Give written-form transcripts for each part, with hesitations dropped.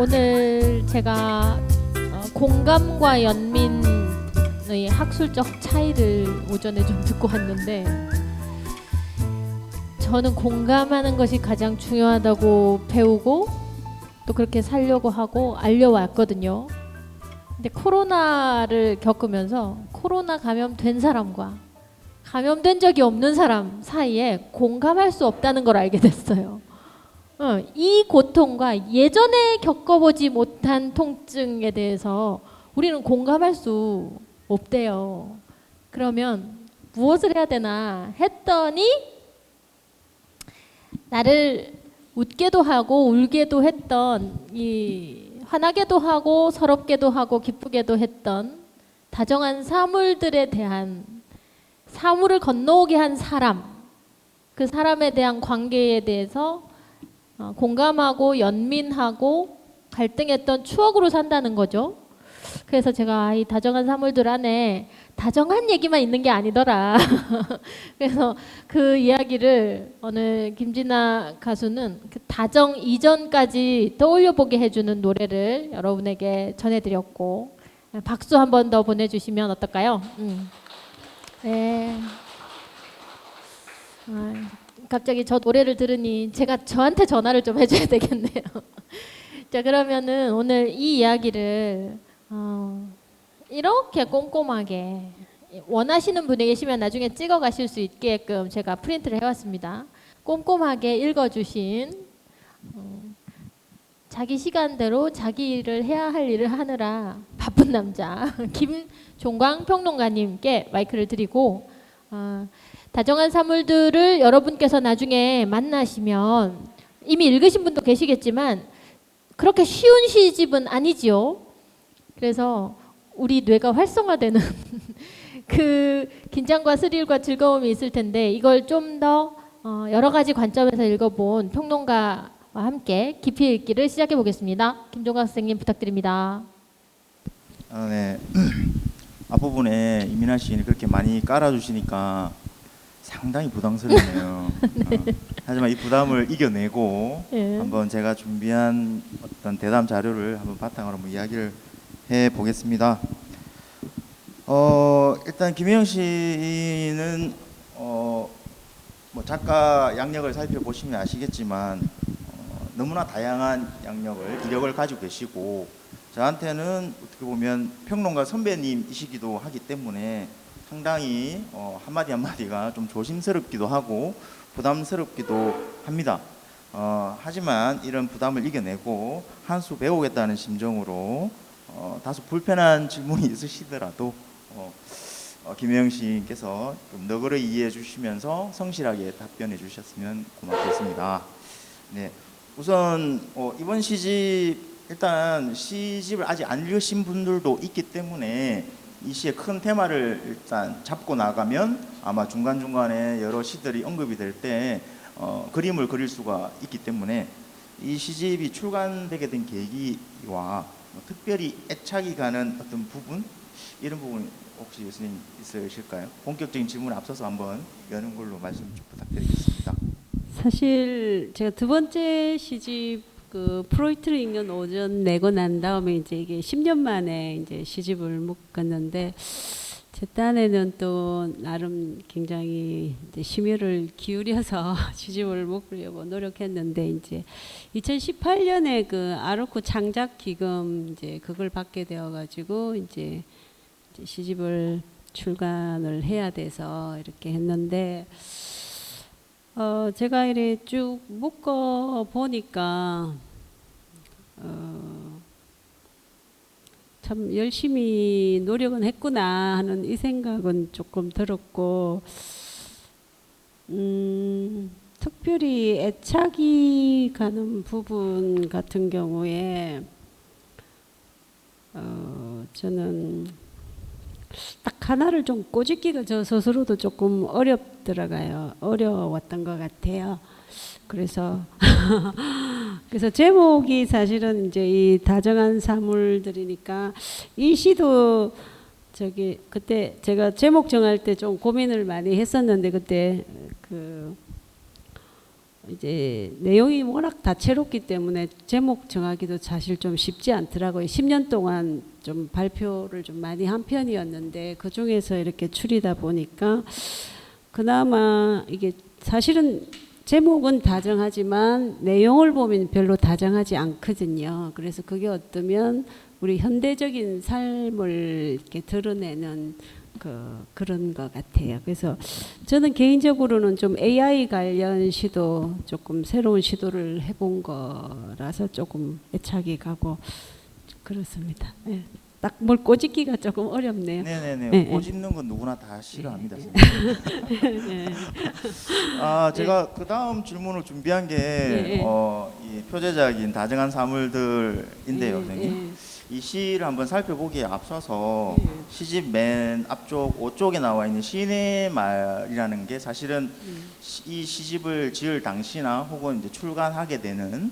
오늘 제가 공감과 연민의 학술적 차이를 오전에 좀 듣고 왔는데, 저는 공감하는 것이 가장 중요하다고 배우고 또 그렇게 살려고 하고 알려왔거든요. 근데 코로나를 겪으면서 코로나 감염된 사람과 감염된 적이 없는 사람 사이에 공감할 수 없다는 걸 알게 됐어요. 이 고통과 예전에 겪어보지 못한 통증에 대해서 우리는 공감할 수 없대요. 그러면 무엇을 해야 되나 했더니, 나를 웃게도 하고 울게도 했던, 이 화나게도 하고 서럽게도 하고 기쁘게도 했던 다정한 사물들에 대한, 사물을 건너오게 한 사람, 그 사람에 대한 관계에 대해서 공감하고 연민하고 갈등했던 추억으로 산다는 거죠. 그래서 제가 이 다정한 사물들 안에 다정한 얘기만 있는 게 아니더라. 그래서 그 이야기를 오늘 김진아 가수는 그 다정 이전까지 떠올려 보게 해주는 노래를 여러분에게 전해드렸고, 박수 한 번 더 보내주시면 어떨까요? 네. 갑자기 저 노래를 들으니 제가 저한테 전화를 좀 해줘야 되겠네요. 자, 그러면은 오늘 이 이야기를 이렇게 꼼꼼하게 원하시는 분이 계시면 나중에 찍어 가실 수 있게끔 제가 프린트를 해왔습니다. 꼼꼼하게 읽어주신, 자기 시간대로 자기 일을 해야 할 일을 하느라 바쁜 남자 김종광 평론가님께 마이크를 드리고, 다정한 사물들을 여러분께서 나중에 만나시면 이미 읽으신 분도 계시겠지만 그렇게 쉬운 시집은 아니지요. 그래서 우리 뇌가 활성화되는 그 긴장과 스릴과 즐거움이 있을 텐데, 이걸 좀 더 여러 가지 관점에서 읽어본 평론가와 함께 깊이 읽기를 시작해 보겠습니다. 김종광 선생님 부탁드립니다. 네. 앞부분에 이민아 시인이 그렇게 많이 깔아주시니까 상당히 부담스럽네요. 네. 하지만 이 부담을 이겨내고 네. 한번 제가 준비한 어떤 대담 자료를 한번 바탕으로 이야기를 해 보겠습니다. 일단 김혜영 시인은 작가 양력을 살펴보시면 아시겠지만 너무나 다양한 양력을, 이력을 가지고 계시고, 저한테는 어떻게 보면 평론가 선배님이시기도 하기 때문에 상당히 한마디 한마디가 좀 조심스럽기도 하고 부담스럽기도 합니다. 하지만 이런 부담을 이겨내고 한 수 배우겠다는 심정으로 다소 불편한 질문이 있으시더라도 김혜영 시인께서 좀 너그러이 이해해 주시면서 성실하게 답변해 주셨으면 고맙겠습니다. 네, 우선 이번 시집, 일단 시집을 아직 안 읽으신 분들도 있기 때문에 이 시의 큰 테마를 일단 잡고 나가면 아마 중간중간에 여러 시들이 언급이 될 때 그림을 그릴 수가 있기 때문에, 이 시집이 출간되게 된 계기와 특별히 애착이 가는 어떤 부분, 이런 부분 혹시 교수님 있으실까요? 본격적인 질문에 앞서서 한번 여는 걸로 말씀 좀 부탁드리겠습니다. 사실 제가 두 번째 시집 그 프로이트를 읽는 오전 내고 난 다음에 이제 이게 10년 만에 이제 시집을 묶었는데, 제 딴에는 또 나름 굉장히 이제 심혈을 기울여서 시집을 묶으려고 노력했는데, 이제 2018년에 그 아르코 창작 기금 이제 그걸 받게 되어 가지고 이제 시집을 출간을 해야 돼서 이렇게 했는데, 제가 이렇게 쭉 묶어 보니까 참 열심히 노력은 했구나 하는 이 생각은 조금 들었고, 특별히 애착이 가는 부분 같은 경우에 저는 딱 하나를 좀 꼬집기가 저 스스로도 조금 어려웠던 것 같아요. 그래서 그래서 제목이 사실은 이제 이 다정한 사물들이니까, 이 시도 그때 제가 제목 정할 때 좀 고민을 많이 했었는데, 그때 그 이제 내용이 워낙 다채롭기 때문에 제목 정하기도 사실 좀 쉽지 않더라고요. 10년 동안 좀 발표를 좀 많이 한 편이었는데 그 중에서 이렇게 추리다 보니까 그나마 이게 사실은 제목은 다정하지만 내용을 보면 별로 다정하지 않거든요. 그래서 그게 어쩌면 우리 현대적인 삶을 이렇게 드러내는 그런 것 같아요. 그래서 저는 개인적으로는 좀 AI 관련 시도 조금 새로운 시도를 해본 거라서 조금 애착이 가고 그렇습니다. 예. 딱 뭘 꼬집기가 조금 어렵네요. 네네네. 네, 꼬집는 건 누구나 다 싫어합니다, 네. 선생님. 예. 제가 그 다음 질문을 준비한 게 네. 이 표제작인 다정한 사물들인데요, 예, 선생님. 이 시를 한번 살펴보기에 앞서서 예. 시집 맨 앞쪽 5쪽에 나와 있는 시인의 말이라는 게 사실은 이 시집을 지을 당시나 혹은 이제 출간하게 되는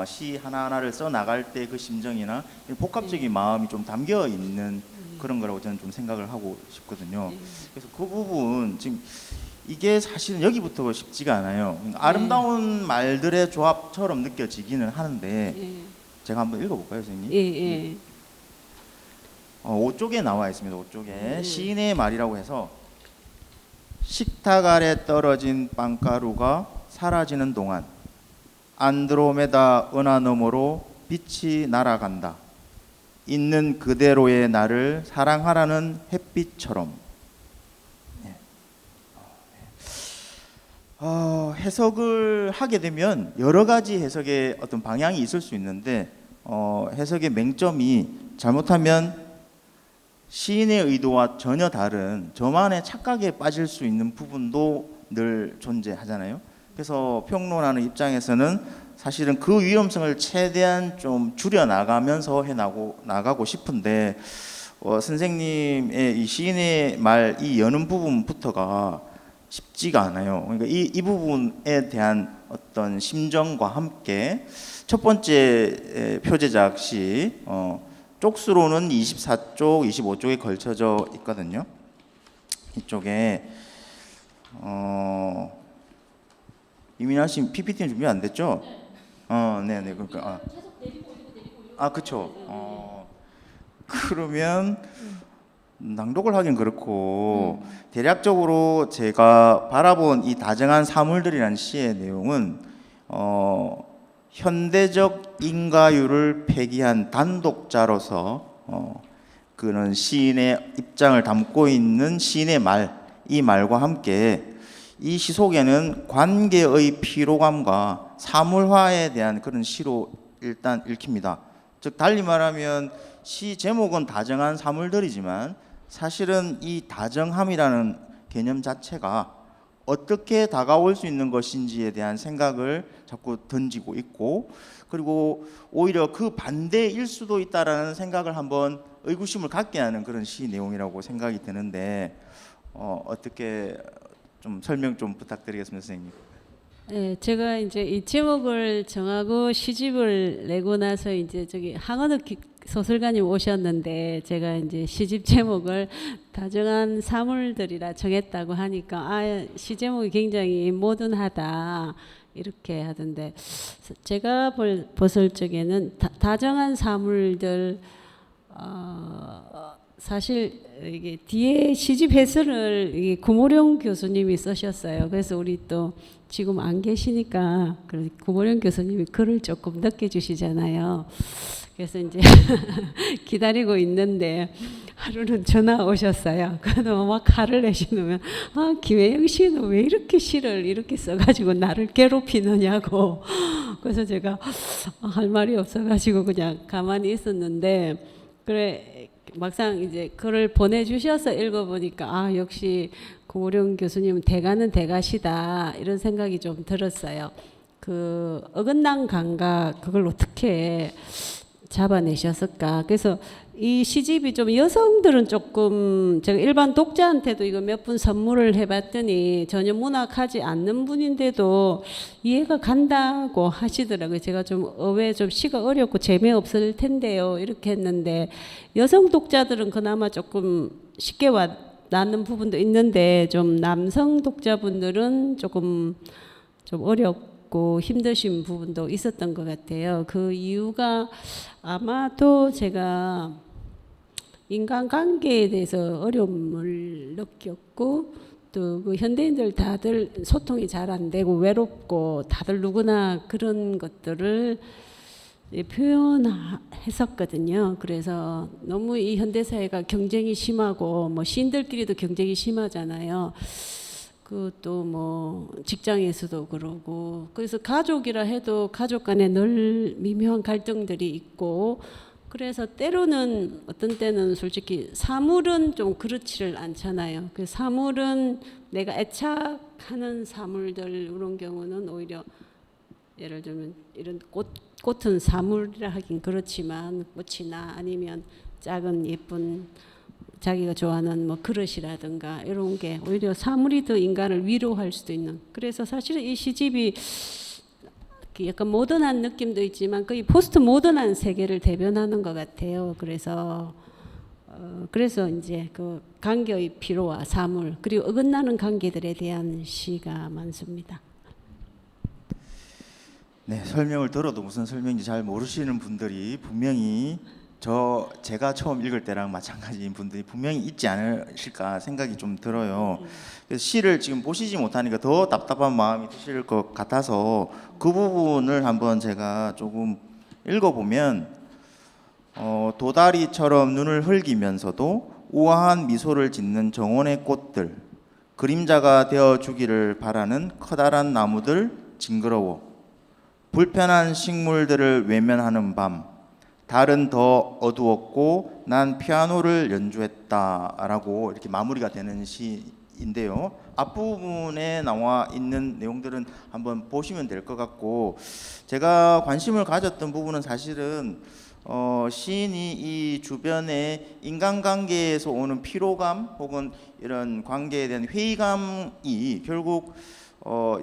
시 하나하나를 써 나갈 때 그 심정이나 복합적인 마음이 좀 담겨 있는 그런 거라고 저는 좀 생각을 하고 싶거든요. 그래서 그 부분 지금 이게 사실은 여기부터가 쉽지가 않아요. 아름다운 말들의 조합처럼 느껴지기는 하는데 예. 제가 한번 읽어볼까요, 선생님? 예. 예. 5쪽에 나와 있습니다. 5쪽에 시인의 말이라고 해서 식탁 아래 떨어진 빵가루가 사라지는 동안 안드로메다 은하 너머로 빛이 날아간다. 있는 그대로의 나를 사랑하라는 햇빛처럼. 해석을 하게 되면 여러 가지 해석의 어떤 방향이 있을 수 있는데 해석의 맹점이 잘못하면 시인의 의도와 전혀 다른 저만의 착각에 빠질 수 있는 부분도 늘 존재하잖아요. 그래서 평론하는 입장에서는 사실은 그 위험성을 최대한 좀 줄여 나가면서 나가고 싶은데 선생님의 이 시인의 말 이 여는 부분부터가 쉽지가 않아요. 그러니까 이 부분에 대한 어떤 심정과 함께 첫 번째 표제작 시 쪽수로는 24쪽, 25쪽에 걸쳐져 있거든요. 이쪽에 이민아 씨 PPT는 준비 안 됐죠? 네네. 그러니까 그렇죠. 그러면 낭독을 하긴 그렇고 대략적으로 제가 바라본 이 다정한 사물들이라는 시의 내용은 현대적 인가율을 폐기한 단독자로서 그는 시인의 입장을 담고 있는 시인의 말, 이 말과 함께 이 시 속에는 관계의 피로감과 사물화에 대한 그런 시로 일단 읽힙니다. 즉 달리 말하면 시 제목은 다정한 사물들이지만 사실은 이 다정함이라는 개념 자체가 어떻게 다가올 수 있는 것인지에 대한 생각을 자꾸 던지고 있고, 그리고 오히려 그 반대일 수도 있다라는 생각을 한번 의구심을 갖게 하는 그런 시 내용이라고 생각이 드는데 어떻게 좀 설명 좀 부탁드리겠습니다, 선생님. 네, 제가 이제 이 제목을 정하고 시집을 내고 나서 이제 저기 항원욱 소설가님 오셨는데 제가 이제 시집 제목을 다정한 사물들이라 정했다고 하니까 시 제목이 굉장히 모던하다 이렇게 하던데 제가 봤을 적에는 다정한 사물들 사실 이게 뒤에 시집 해설을 이게 구모령 교수님이 쓰셨어요. 그래서 우리 또 지금 안 계시니까 구모령 교수님이 글을 조금 늦게 주시잖아요. 그래서 이제 기다리고 있는데 하루는 전화 오셨어요. 그래도 막 화를 내시면 김혜영 씨는 왜 이렇게 시를 이렇게 써가지고 나를 괴롭히느냐고. 그래서 제가 할 말이 없어가지고 그냥 가만히 있었는데 그래. 막상 이제 글을 보내주셔서 읽어보니까 역시 고우령 교수님은 대가는 대가시다 이런 생각이 좀 들었어요. 그 어긋난 감각 그걸 어떻게 잡아내셨을까. 그래서 이 시집이 좀 여성들은 조금 제가 일반 독자한테도 이거 몇 분 선물을 해봤더니 전혀 문학하지 않는 분인데도 이해가 간다고 하시더라고요. 제가 좀 좀 시가 어렵고 재미없을 텐데요 이렇게 했는데 여성 독자들은 그나마 조금 쉽게 와닿는 부분도 있는데 좀 남성 독자분들은 조금 좀 어렵고 힘드신 부분도 있었던 것 같아요. 그 이유가 아마도 제가 인간관계에 대해서 어려움을 느꼈고 또 그 현대인들 다들 소통이 잘 안 되고 외롭고 다들 누구나 그런 것들을 표현했었거든요. 그래서 너무 이 현대사회가 경쟁이 심하고 뭐 시인들끼리도 경쟁이 심하잖아요. 그것도 뭐 직장에서도 그러고 그래서 가족이라 해도 가족 간에 늘 미묘한 갈등들이 있고 그래서 때로는 어떤 때는 솔직히 사물은 좀 그렇지를 않잖아요. 그 사물은 내가 애착하는 사물들 이런 경우는 오히려 예를 들면 이런 꽃은 사물이라 하긴 그렇지만 꽃이나 아니면 작은 예쁜 자기가 좋아하는 뭐 그릇이라든가 이런 게 오히려 사물이 더 인간을 위로할 수도 있는. 그래서 사실은 이 시집이 약간 모던한 느낌도 있지만 거의 포스트 모던한 세계를 대변하는 것 같아요. 그래서 이제 그 관계의 피로와 사물 그리고 어긋나는 관계들에 대한 시가 많습니다. 네, 설명을 들어도 무슨 설명인지 잘 모르시는 분들이 분명히 제가 처음 읽을 때랑 마찬가지인 분들이 분명히 있지 않으실까 생각이 좀 들어요. 그래서 시를 지금 보시지 못하니까 더 답답한 마음이 드실 것 같아서 그 부분을 한번 제가 조금 읽어보면 도다리처럼 눈을 흘기면서도 우아한 미소를 짓는 정원의 꽃들, 그림자가 되어주기를 바라는 커다란 나무들 징그러워, 불편한 식물들을 외면하는 밤, 달은 더 어두웠고 난 피아노를 연주했다라고 이렇게 마무리가 되는 시인데요. 앞부분에 나와 있는 내용들은 한번 보시면 될 것 같고 제가 관심을 가졌던 부분은 사실은 시인이 이 주변의 인간관계에서 오는 피로감 혹은 이런 관계에 대한 회의감이 결국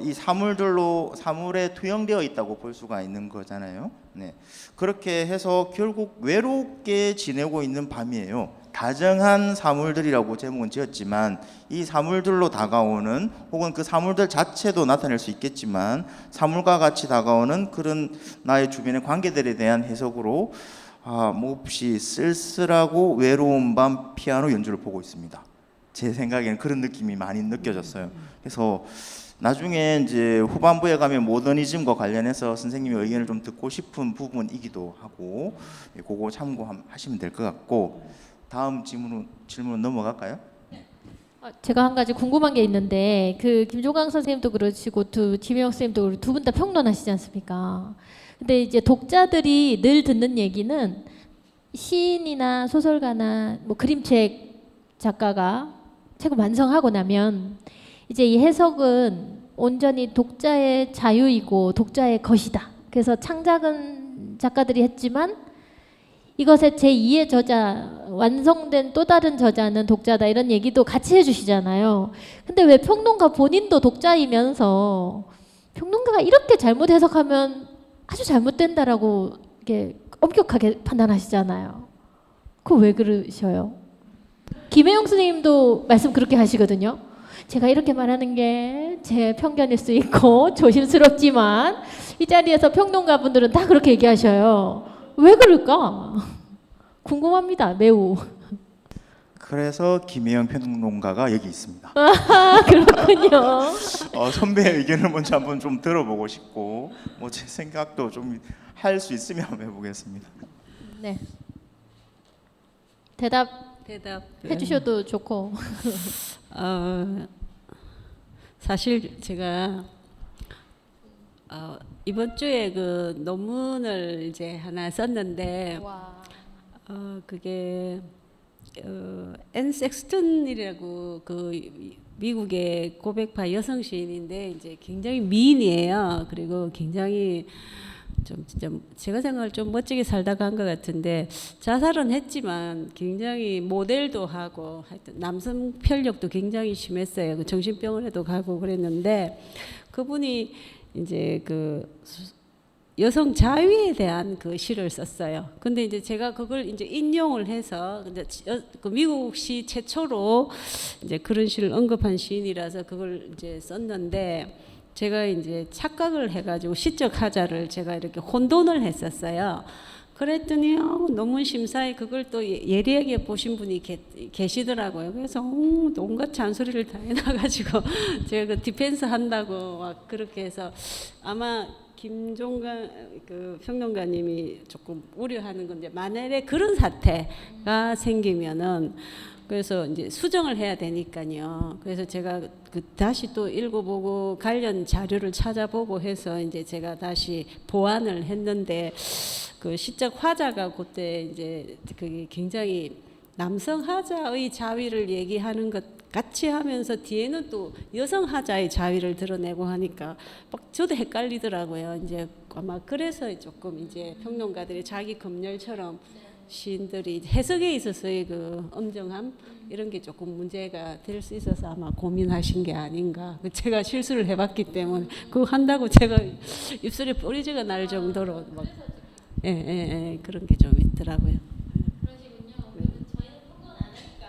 이 사물에 투영되어 있다고 볼 수가 있는 거잖아요. 네. 그렇게 해서 결국 외롭게 지내고 있는 밤이에요. 다정한 사물들이라고 제목은 지었지만 이 사물들로 다가오는 혹은 그 사물들 자체도 나타낼 수 있겠지만 사물과 같이 다가오는 그런 나의 주변의 관계들에 대한 해석으로 몹시 쓸쓸하고 외로운 밤 피아노 연주를 보고 있습니다. 제 생각에는 그런 느낌이 많이 느껴졌어요. 그래서 나중에 이제 후반부에 가면 모더니즘과 관련해서 선생님의 의견을 좀 듣고 싶은 부분이기도 하고 그거 참고하시면 될 것 같고 다음 질문 넘어갈까요? 제가 한 가지 궁금한 게 있는데 그 김종강 선생님도 그러시고 지명혁 선생님도 그러고 두 분 다 평론하시지 않습니까? 근데 이제 독자들이 늘 듣는 얘기는 시인이나 소설가나 뭐 그림책 작가가 책을 완성하고 나면 이제 이 해석은 온전히 독자의 자유이고 독자의 것이다. 그래서 창작은 작가들이 했지만 이것의 제2의 저자, 완성된 또 다른 저자는 독자다 이런 얘기도 같이 해주시잖아요. 근데 왜 평론가 본인도 독자이면서 평론가가 이렇게 잘못 해석하면 아주 잘못된다라고 이렇게 엄격하게 판단하시잖아요. 그거 왜 그러셔요? 김혜영 선생님도 말씀 그렇게 하시거든요. 제가 이렇게 말하는 게 제 편견일 수 있고 조심스럽지만 이 자리에서 평론가분들은 다 그렇게 얘기하셔요. 왜 그럴까? 궁금합니다. 매우. 그래서 김혜영 평론가가 여기 있습니다. 그렇군요. 선배의 의견을 먼저 한번 좀 들어보고 싶고 뭐 제 생각도 좀 할 수 있으면 한번 해보겠습니다. 네. 대답 해주셔도 네. 좋고. 사실 제가 이번 주에 그 논문을 이제 하나 썼는데 그게 앤 섹스턴이라고 그 미국의 고백파 여성 시인인데 이제 굉장히 미인이에요. 그리고 굉장히 좀 진짜 제가 생각할 좀 멋지게 살다가 한 것 같은데 자살은 했지만 굉장히 모델도 하고 하여튼 남성 편력도 굉장히 심했어요. 그 정신병원에도 가고 그랬는데 그분이 이제 그 여성 자유에 대한 그 시를 썼어요. 근데 이제 제가 그걸 이제 인용을 해서 근데 그 미국 시 최초로 이제 그런 시를 언급한 시인이라서 그걸 이제 썼는데 제가 이제 착각을 해가지고 시적 하자를 제가 이렇게 혼돈을 했었어요. 그랬더니 논문 심사에 그걸 또 예리하게 보신 분이 계시더라고요. 그래서 온갖 잔소리를 다 해놔가지고 제가 그 디펜스 한다고 막 그렇게 해서 아마 김종관 그 평론가님이 조금 우려하는 건데 만약에 그런 사태가 생기면은 그래서 이제 수정을 해야 되니까요. 그래서 제가 그 다시 또 읽어보고 관련 자료를 찾아보고 해서 이제 제가 다시 보완을 했는데 그 시적 화자가 그때 이제 그게 굉장히 남성 하자의 자위를 얘기하는 것 같이 하면서 뒤에는 또 여성 하자의 자위를 드러내고 하니까 막 저도 헷갈리더라고요. 이제 아마 그래서 조금 이제 평론가들이 자기 검열처럼 시인들이 해석에 있어서의 그 엄정함 이런 게 조금 문제가 될 수 있어서 아마 고민하신 게 아닌가. 제가 실수를 해봤기 때문에 그거 한다고 제가 입술에 뿌리지가 날 정도로 막 그런 게 좀 있더라고요. 그러시군요. 그러면 저희는 평론 안 하니까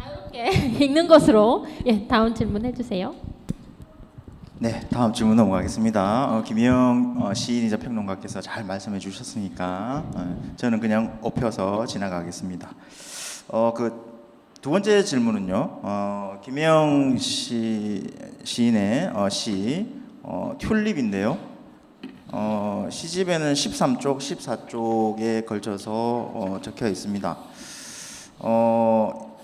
자유롭게 읽는 것으로 다음 질문 해주세요. 네, 다음 질문 넘어가겠습니다. 김희영 시인이자 평론가께서 잘 말씀해 주셨으니까 저는 그냥 엎혀서 지나가겠습니다. 그 두 번째 질문은요. 김희영 시인의 시 튤립인데요. 시집에는 13쪽, 14쪽에 걸쳐서 적혀 있습니다.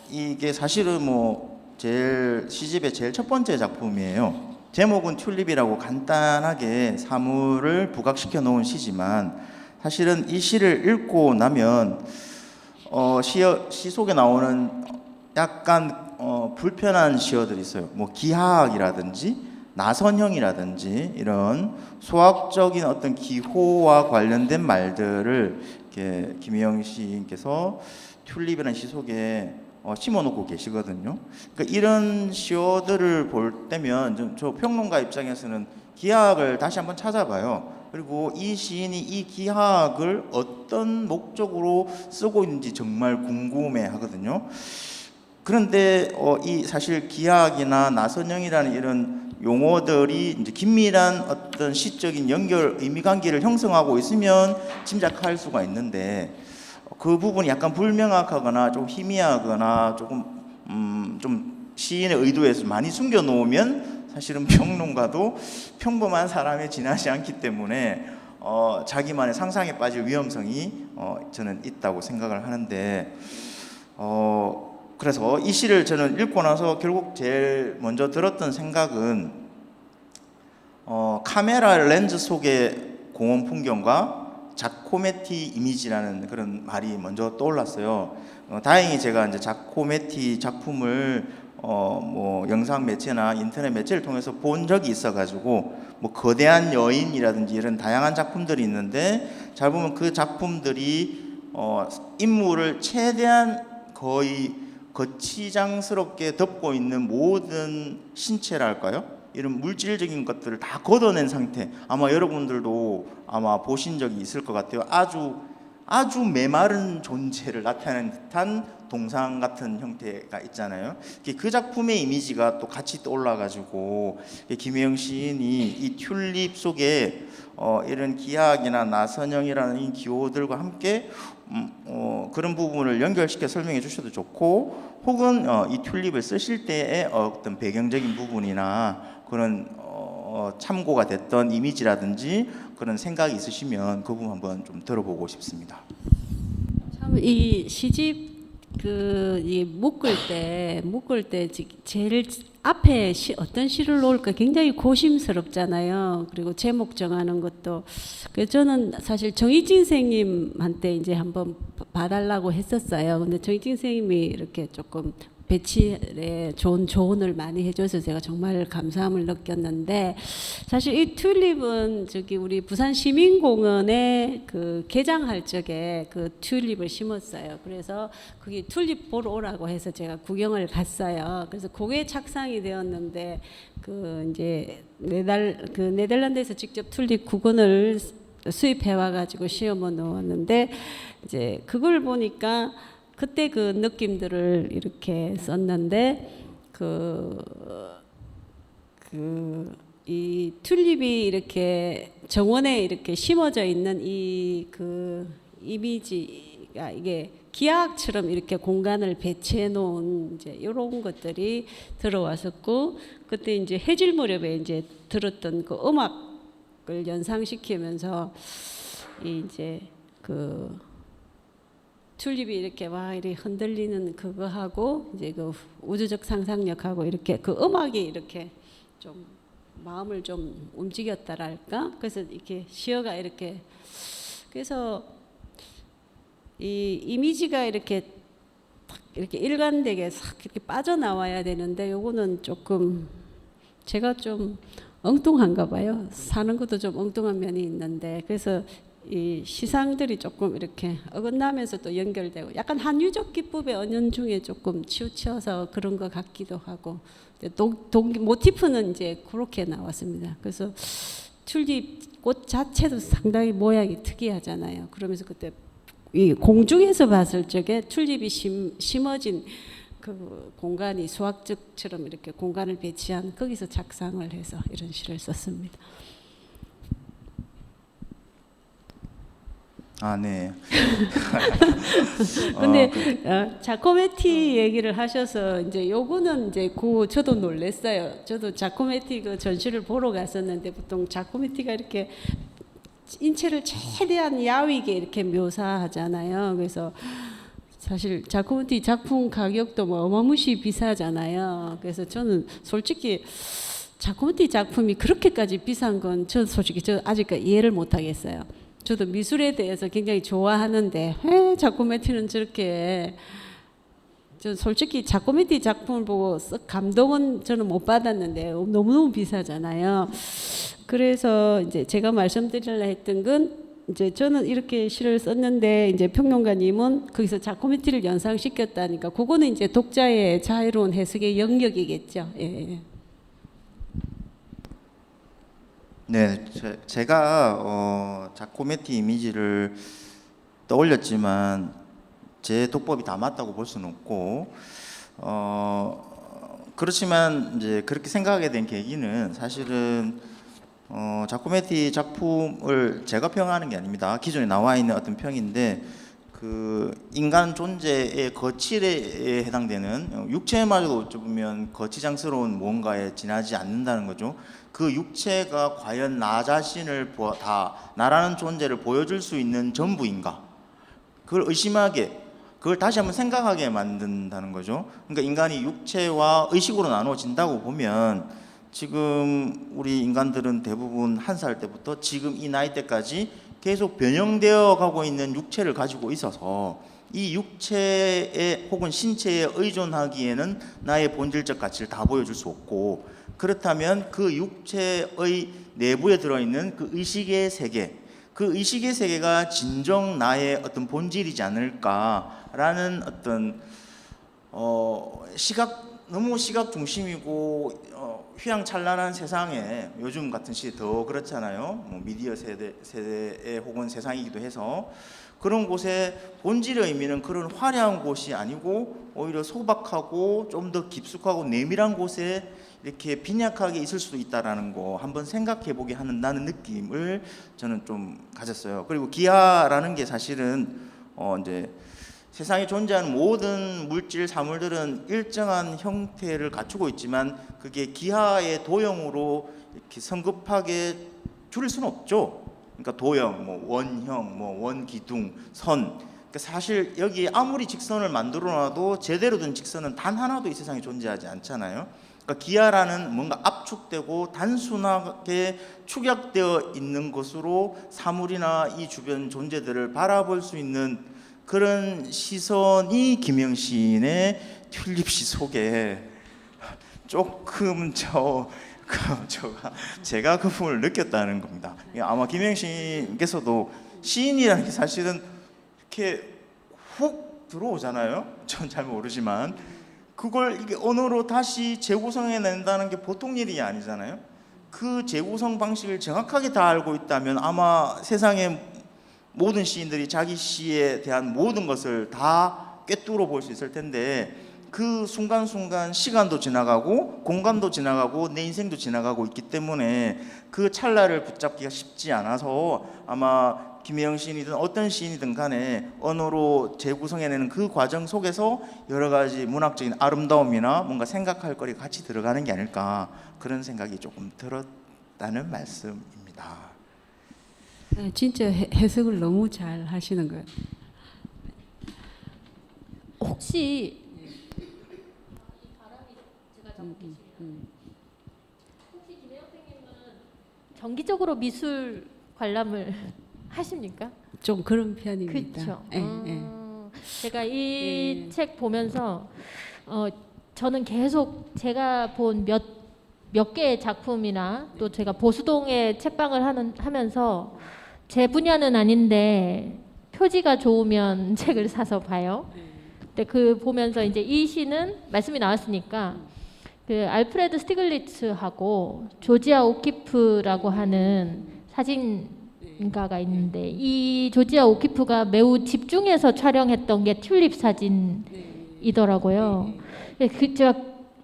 이게 사실은 뭐 시집의 제일 첫 번째 작품이에요. 제목은 튤립이라고 간단하게 사물을 부각시켜 놓은 시지만 사실은 이 시를 읽고 나면 시 속에 나오는 약간 불편한 시어들이 있어요. 뭐 기하학이라든지 나선형이라든지 이런 소학적인 어떤 기호와 관련된 말들을 이렇게 김희영 시인께서 튤립이라는 시 속에 심어놓고 계시거든요. 그러니까 이런 시어들을 볼 때면 저 평론가 입장에서는 기하학을 다시 한번 찾아봐요. 그리고 이 시인이 이 기하학을 어떤 목적으로 쓰고 있는지 정말 궁금해 하거든요. 그런데 이 사실 기하학이나 나선형이라는 이런 용어들이 이제 긴밀한 어떤 시적인 연결, 의미관계를 형성하고 있으면 짐작할 수가 있는데 그 부분이 약간 불명확하거나 좀 희미하거나 조금 좀 시인의 의도에서 많이 숨겨 놓으면 사실은 평론가도 평범한 사람에 지나지 않기 때문에 자기만의 상상에 빠질 위험성이 저는 있다고 생각을 하는데 그래서 이 시를 저는 읽고 나서 결국 제일 먼저 들었던 생각은 카메라 렌즈 속의 공원 풍경과 자코메티 이미지라는 그런 말이 먼저 떠올랐어요. 다행히 제가 이제 자코메티 작품을 뭐 영상 매체나 인터넷 매체를 통해서 본 적이 있어가지고 뭐 거대한 여인이라든지 이런 다양한 작품들이 있는데 잘 보면 그 작품들이 인물을 최대한 거의 거치장스럽게 덮고 있는 모든 신체랄까요? 이런 물질적인 것들을 다 걷어낸 상태. 아마 여러분들도 아마 보신 적이 있을 것 같아요. 아주 메마른 존재를 나타내는 듯한 동상 같은 형태가 있잖아요. 그 작품의 이미지가 또 같이 떠올라가지고 김혜영 시인이 이 튤립 속에 이런 기하학이나 나선형이라는 이 기호들과 함께 그런 부분을 연결시켜 설명해 주셔도 좋고 혹은 이 튤립을 쓰실 때의 어떤 배경적인 부분이나 그런 참고가 됐던 이미지라든지 그런 생각이 있으시면 그 부분 한번 좀 들어보고 싶습니다. 참 이 시집 이 묶을 때 제일 앞에 어떤 시를 놓을까 굉장히 고심스럽잖아요. 그리고 제목 정하는 것도. 그래서 저는 사실 정익진 선생님한테 이제 한번 봐달라고 했었어요. 근데 정익진 선생님이 이렇게 조금 배치에 좋은 조언을 많이 해줘서 제가 정말 감사함을 느꼈는데 사실 이 튤립은 우리 부산 시민공원에 그 개장할 적에 그 튤립을 심었어요. 그래서 그게 튤립 보러 오라고 해서 제가 구경을 갔어요. 그래서 그게 착상이 되었는데 그 이제 네덜란드에서 직접 튤립 구근을 수입해 와가지고 시험을 넣었는데 이제 그걸 보니까. 그때 그 느낌들을 이렇게 썼는데 이 튤립이 이렇게 정원에 이렇게 심어져 있는 이 그 이미지가 이게 기하학처럼 이렇게 공간을 배치해 놓은 이제 이런 것들이 들어왔었고, 그때 이제 해질 무렵에 이제 들었던 그 음악을 연상시키면서 이제 그 튤립이 이렇게 막 이렇게 흔들리는 그거하고 이제 그 우주적 상상력하고 이렇게 그 음악이 이렇게 좀 마음을 좀 움직였다랄까. 그래서 이렇게 시어가 이렇게, 그래서 이 이미지가 이렇게 탁 이렇게 일관되게 싹 이렇게 빠져나와야 되는데, 요거는 조금 제가 좀 엉뚱한가 봐요. 사는 것도 좀 엉뚱한 면이 있는데, 그래서 이 시상들이 조금 이렇게 어긋나면서 또 연결되고, 약간 한유적 기법의 언연 중에 조금 치우쳐서 그런 것 같기도 하고, 모티프는 이제 그렇게 나왔습니다. 그래서 튤립 꽃 자체도 상당히 모양이 특이하잖아요. 그러면서 그때 이 공중에서 봤을 적에 튤립이 심어진 그 공간이 수학적처럼 이렇게 공간을 배치한, 거기서 작상을 해서 이런 시를 썼습니다. 아, 네. 근데 자코메티 얘기를 하셔서 이제 요거는 이제 저도 놀랬어요. 저도 자코메티 그 전시를 보러 갔었는데, 보통 자코메티가 이렇게 인체를 최대한 야위게 이렇게 묘사하잖아요. 그래서 사실 자코메티 작품 가격도 뭐 어마무시 비싸잖아요. 그래서 저는 솔직히 자코메티 작품이 그렇게까지 비싼 건 저 솔직히 저 아직까지 이해를 못 하겠어요. 저도 미술에 대해서 굉장히 좋아하는데 왜 자코메티는 저렇게, 저 솔직히 자코메티 작품을 보고 썩 감동은 저는 못 받았는데 너무너무 비싸잖아요. 그래서 이제 제가 말씀드리려 했던 건, 이제 저는 이렇게 시를 썼는데 이제 평론가님은 거기서 자코메티를 연상시켰다니까, 그거는 이제 독자의 자유로운 해석의 영역이겠죠. 예. 네, 제가 자코메티 이미지를 떠올렸지만 제 독법이 다 맞다고 볼 수는 없고, 그렇지만 이제 그렇게 생각하게 된 계기는 사실은 자코메티 작품을 제가 평하는 게 아닙니다. 기존에 나와 있는 어떤 평인데, 그 인간 존재의 거칠에 해당되는 육체마저도 어찌 보면 거치장스러운 무언가에 지나지 않는다는 거죠. 그 육체가 과연 나 자신을 나라는 존재를 보여줄 수 있는 전부인가? 그걸 의심하게, 그걸 다시 한번 생각하게 만든다는 거죠. 그러니까 인간이 육체와 의식으로 나눠진다고 보면, 지금 우리 인간들은 대부분 1살 때부터 지금 이 나이 때까지 계속 변형되어 가고 있는 육체를 가지고 있어서, 이 육체에 혹은 신체에 의존하기에는 나의 본질적 가치를 다 보여줄 수 없고, 그렇다면 그 육체의 내부에 들어있는 그 의식의 세계, 그 의식의 세계가 진정 나의 어떤 본질이지 않을까라는 어떤 너무 시각 중심이고 휘황찬란한 세상에, 요즘 같은 시대 더 그렇잖아요. 뭐 미디어 세대 혹은 세상이기도 해서, 그런 곳에 본질의 의미는 그런 화려한 곳이 아니고 오히려 소박하고 좀 더 깊숙하고 내밀한 곳에 이렇게 빈약하게 있을 수도 있다라는 거 한번 생각해 보게 한다는 느낌을 저는 좀 가졌어요. 그리고 기하라는 게 사실은 이제 세상에 존재하는 모든 물질 사물들은 일정한 형태를 갖추고 있지만, 그게 기하의 도형으로 이렇게 성급하게 줄일 수는 없죠. 그러니까 도형, 뭐 원형, 뭐 원기둥, 선. 그러니까 사실 여기 아무리 직선을 만들어놔도 제대로 된 직선은 단 하나도 이 세상에 존재하지 않잖아요. 그러니까 기하라는 뭔가 압축되고 단순하게 축약되어 있는 것으로 사물이나 이 주변 존재들을 바라볼 수 있는 그런 시선이 김영신의 튤립시 속에 조금 제가 그 부분을 느꼈다는 겁니다. 아마 김영신께서도 시인이라는 게 사실은 이렇게 훅 들어오잖아요. 전 잘 모르지만 그걸 이게 언어로 다시 재구성해낸다는 게 보통 일이 아니잖아요. 그 재구성 방식을 정확하게 다 알고 있다면 아마 세상의 모든 시인들이 자기 시에 대한 모든 것을 다 꿰뚫어 볼 수 있을 텐데, 그 순간순간 시간도 지나가고 공간도 지나가고 내 인생도 지나가고 있기 때문에 그 찰나를 붙잡기가 쉽지 않아서 아마 김혜영 시인이든 어떤 시인이든 간에 언어로 재구성해내는 그 과정 속에서 여러 가지 문학적인 아름다움이나 뭔가 생각할 거리가 같이 들어가는 게 아닐까, 그런 생각이 조금 들었다는 말씀입니다. 네, 진짜 해석을 너무 잘 하시는 거예요. 혹시 혹시 김혜영 선생님은 정기적으로 미술 관람을 하십니까? 좀 그런 편입니다. 그렇죠. 예, 예. 제가 이 책 보면서 저는 계속 제가 본 몇 개의 작품이나 또 제가 보수동에 책방을 하면서 제 분야는 아닌데 표지가 좋으면 책을 사서 봐요. 근데 그 보면서 이제 이 시는 말씀이 나왔으니까 그 알프레드 스티글리츠하고 조지아 오키프라고 하는 사진가가 있는데 이 조지아 오키프가 매우 집중해서 촬영했던 게 튤립 사진이더라고요. 제가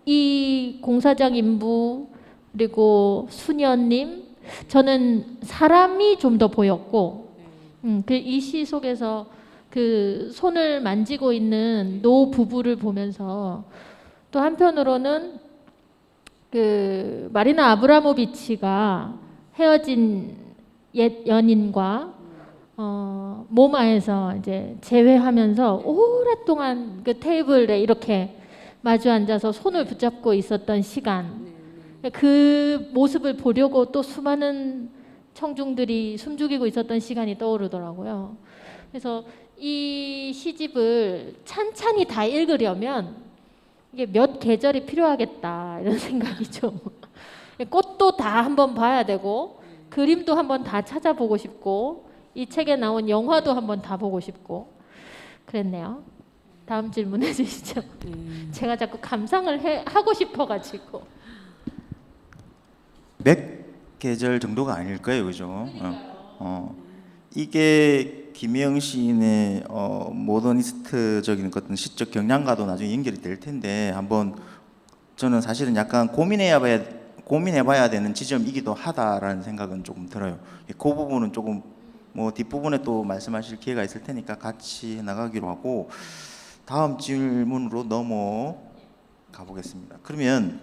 이 공사장 인부 그리고 수녀님 저는 사람이 좀 더 보였고 그 이 시 속에서 그 손을 만지고 있는 노 부부를 보면서 또 한편으로는 그 마리나 아브라모비치가 헤어진 옛 연인과 모마에서 이제 재회하면서 오랫동안 그 테이블에 이렇게 마주 앉아서 손을 붙잡고 있었던 시간, 그 모습을 보려고 또 수많은 청중들이 숨죽이고 있었던 시간이 떠오르더라고요. 그래서 이 시집을 찬찬히 다 읽으려면 이게 몇 계절이 필요하겠다 이런 생각이 좀. 꽃도 다 한번 봐야 되고 그림도 한번 다 찾아보고 싶고 이 책에 나온 영화도 한번 다 보고 싶고 그랬네요. 다음 질문해 주시죠. 제가 자꾸 감상을 하고 싶어가지고. 몇 계절 정도가 아닐 거예요, 그죠? 이게 김혜영 시인의 모더니스트적인 어떤 시적 경향과도 나중에 연결이 될 텐데 한번 저는 사실은 약간 고민해봐야 되는 지점이기도 하다라는 생각은 조금 들어요. 그 부분은 조금 뭐 뒷부분에 또 말씀하실 기회가 있을 테니까 같이 나가기로 하고 다음 질문으로 넘어가 보겠습니다. 그러면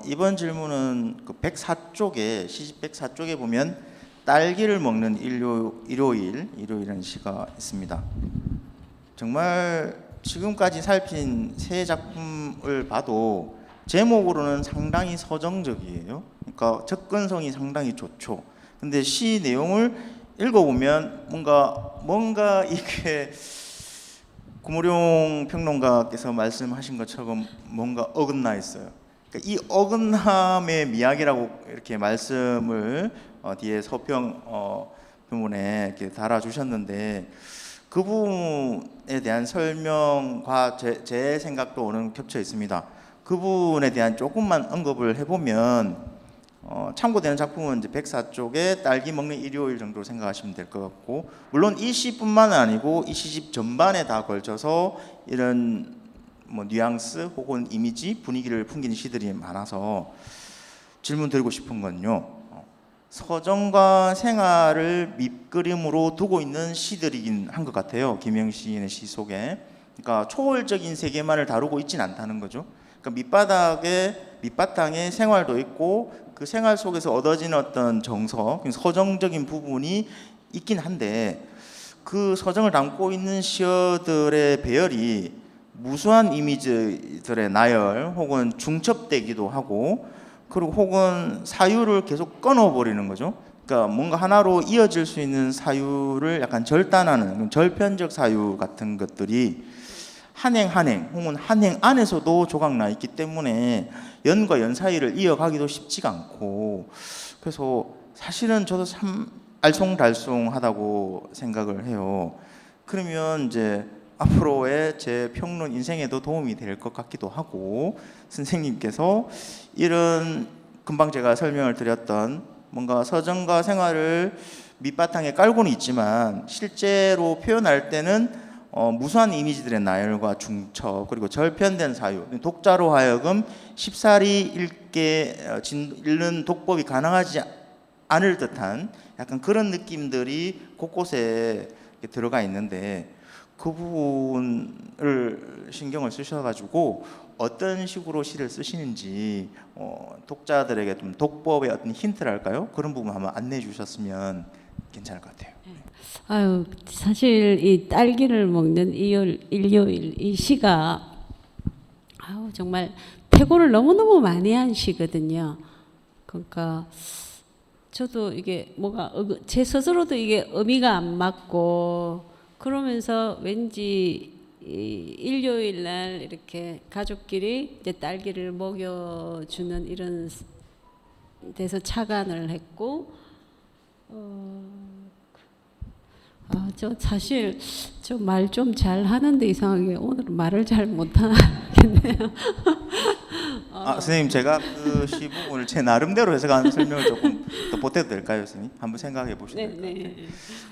이번 질문은 그 104쪽에 시집 104쪽에 보면 딸기를 먹는 일요일이라는 시가 있습니다. 정말 지금까지 살핀 세 작품을 봐도 제목으로는 상당히 서정적이에요. 그러니까 접근성이 상당히 좋죠. 근데 시 내용을 읽어보면 뭔가 이게 구모룡 평론가께서 말씀하신 것처럼 뭔가 어긋나 있어요. 그러니까 이 어긋남의 미학이라고 이렇게 말씀을 뒤에 서평 부분에 이렇게 달아주셨는데 그 부분에 대한 설명과 제 생각도 오늘 겹쳐 있습니다. 그 부분에 대한 조금만 언급을 해보면 참고되는 작품은 이제 104쪽에 딸기 먹는 일요일 정도로 생각하시면 될 것 같고, 물론 이 시뿐만은 아니고 이 시집 전반에 다 걸쳐서 이런 뭐 뉘앙스 혹은 이미지 분위기를 풍기는 시들이 많아서 질문 드리고 싶은 건요, 서정과 생활을 밑그림으로 두고 있는 시들이긴 한 것 같아요. 김혜영 시인의 시 속에. 그러니까 초월적인 세계만을 다루고 있진 않다는 거죠. 그러니까 밑바탕에 생활도 있고 그 생활 속에서 얻어지는 어떤 정서, 서정적인 부분이 있긴 한데 그 서정을 담고 있는 시어들의 배열이 무수한 이미지들의 나열 혹은 중첩되기도 하고, 그리고 혹은 사유를 계속 끊어버리는 거죠. 그러니까 뭔가 하나로 이어질 수 있는 사유를 약간 절단하는 절편적 사유 같은 것들이 한 행 혹은 한 행 안에서도 조각나 있기 때문에 연과 연 사이를 이어가기도 쉽지가 않고, 그래서 사실은 저도 참 알쏭달쏭하다고 생각을 해요. 그러면 이제 앞으로의 제 평론 인생에도 도움이 될 것 같기도 하고, 선생님께서 이런 금방 제가 설명을 드렸던 뭔가 서정과 생활을 밑바탕에 깔고는 있지만 실제로 표현할 때는 무수한 이미지들의 나열과 중첩 그리고 절편된 사유, 독자로 하여금 쉽사리 읽는 독법이 가능하지 않을 듯한 약간 그런 느낌들이 곳곳에 들어가 있는데 그 부분을 신경을 쓰셔가지고 어떤 식으로 시를 쓰시는지 독자들에게 좀 독법의 어떤 힌트랄까요? 그런 부분 한번 안내해 주셨으면 괜찮을 것 같아요. 아유, 사실 이 딸기를 먹는 일요일 이 시가 정말 태고를 너무너무 많이 한 시거든요. 그러니까 저도 이게 뭐가 제 스스로도 이게 의미가 안 맞고 그러면서 왠지 이 일요일 날 이렇게 가족끼리 이제 딸기를 먹여주는 이런 데서 착안을 했고 저 사실 저 말 좀 잘 하는데 이상하게 오늘 말을 잘 못하겠네요. 선생님 제가 그 시 부분을 제 나름대로 해석하는 설명을 조금 더 보태도 될까요, 선생님? 한번 생각해 보시면 될 것 같아요.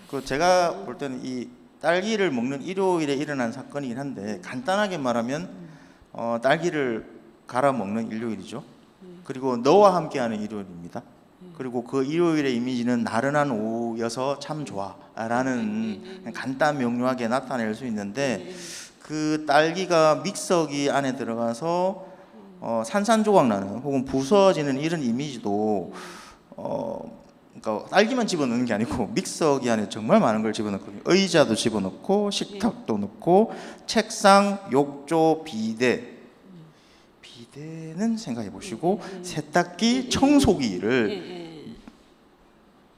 그 제가 볼 때는 이 딸기를 먹는 일요일에 일어난 사건이긴 한데 간단하게 말하면 딸기를 갈아 먹는 일요일이죠. 그리고 너와 함께하는 일요일입니다. 그리고 그 일요일의 이미지는 나른한 오후여서 참 좋아라는 간단 명료하게 나타낼 수 있는데 그 딸기가 믹서기 안에 들어가서 산산조각 나는 혹은 부서지는 이런 이미지도 그러니까 딸기만 집어넣는 게 아니고 믹서기 안에 정말 많은 걸 집어넣거든요. 의자도 집어넣고 식탁도 넣고 책상, 욕조, 비대는 생각해 보시고 세탁기, 청소기를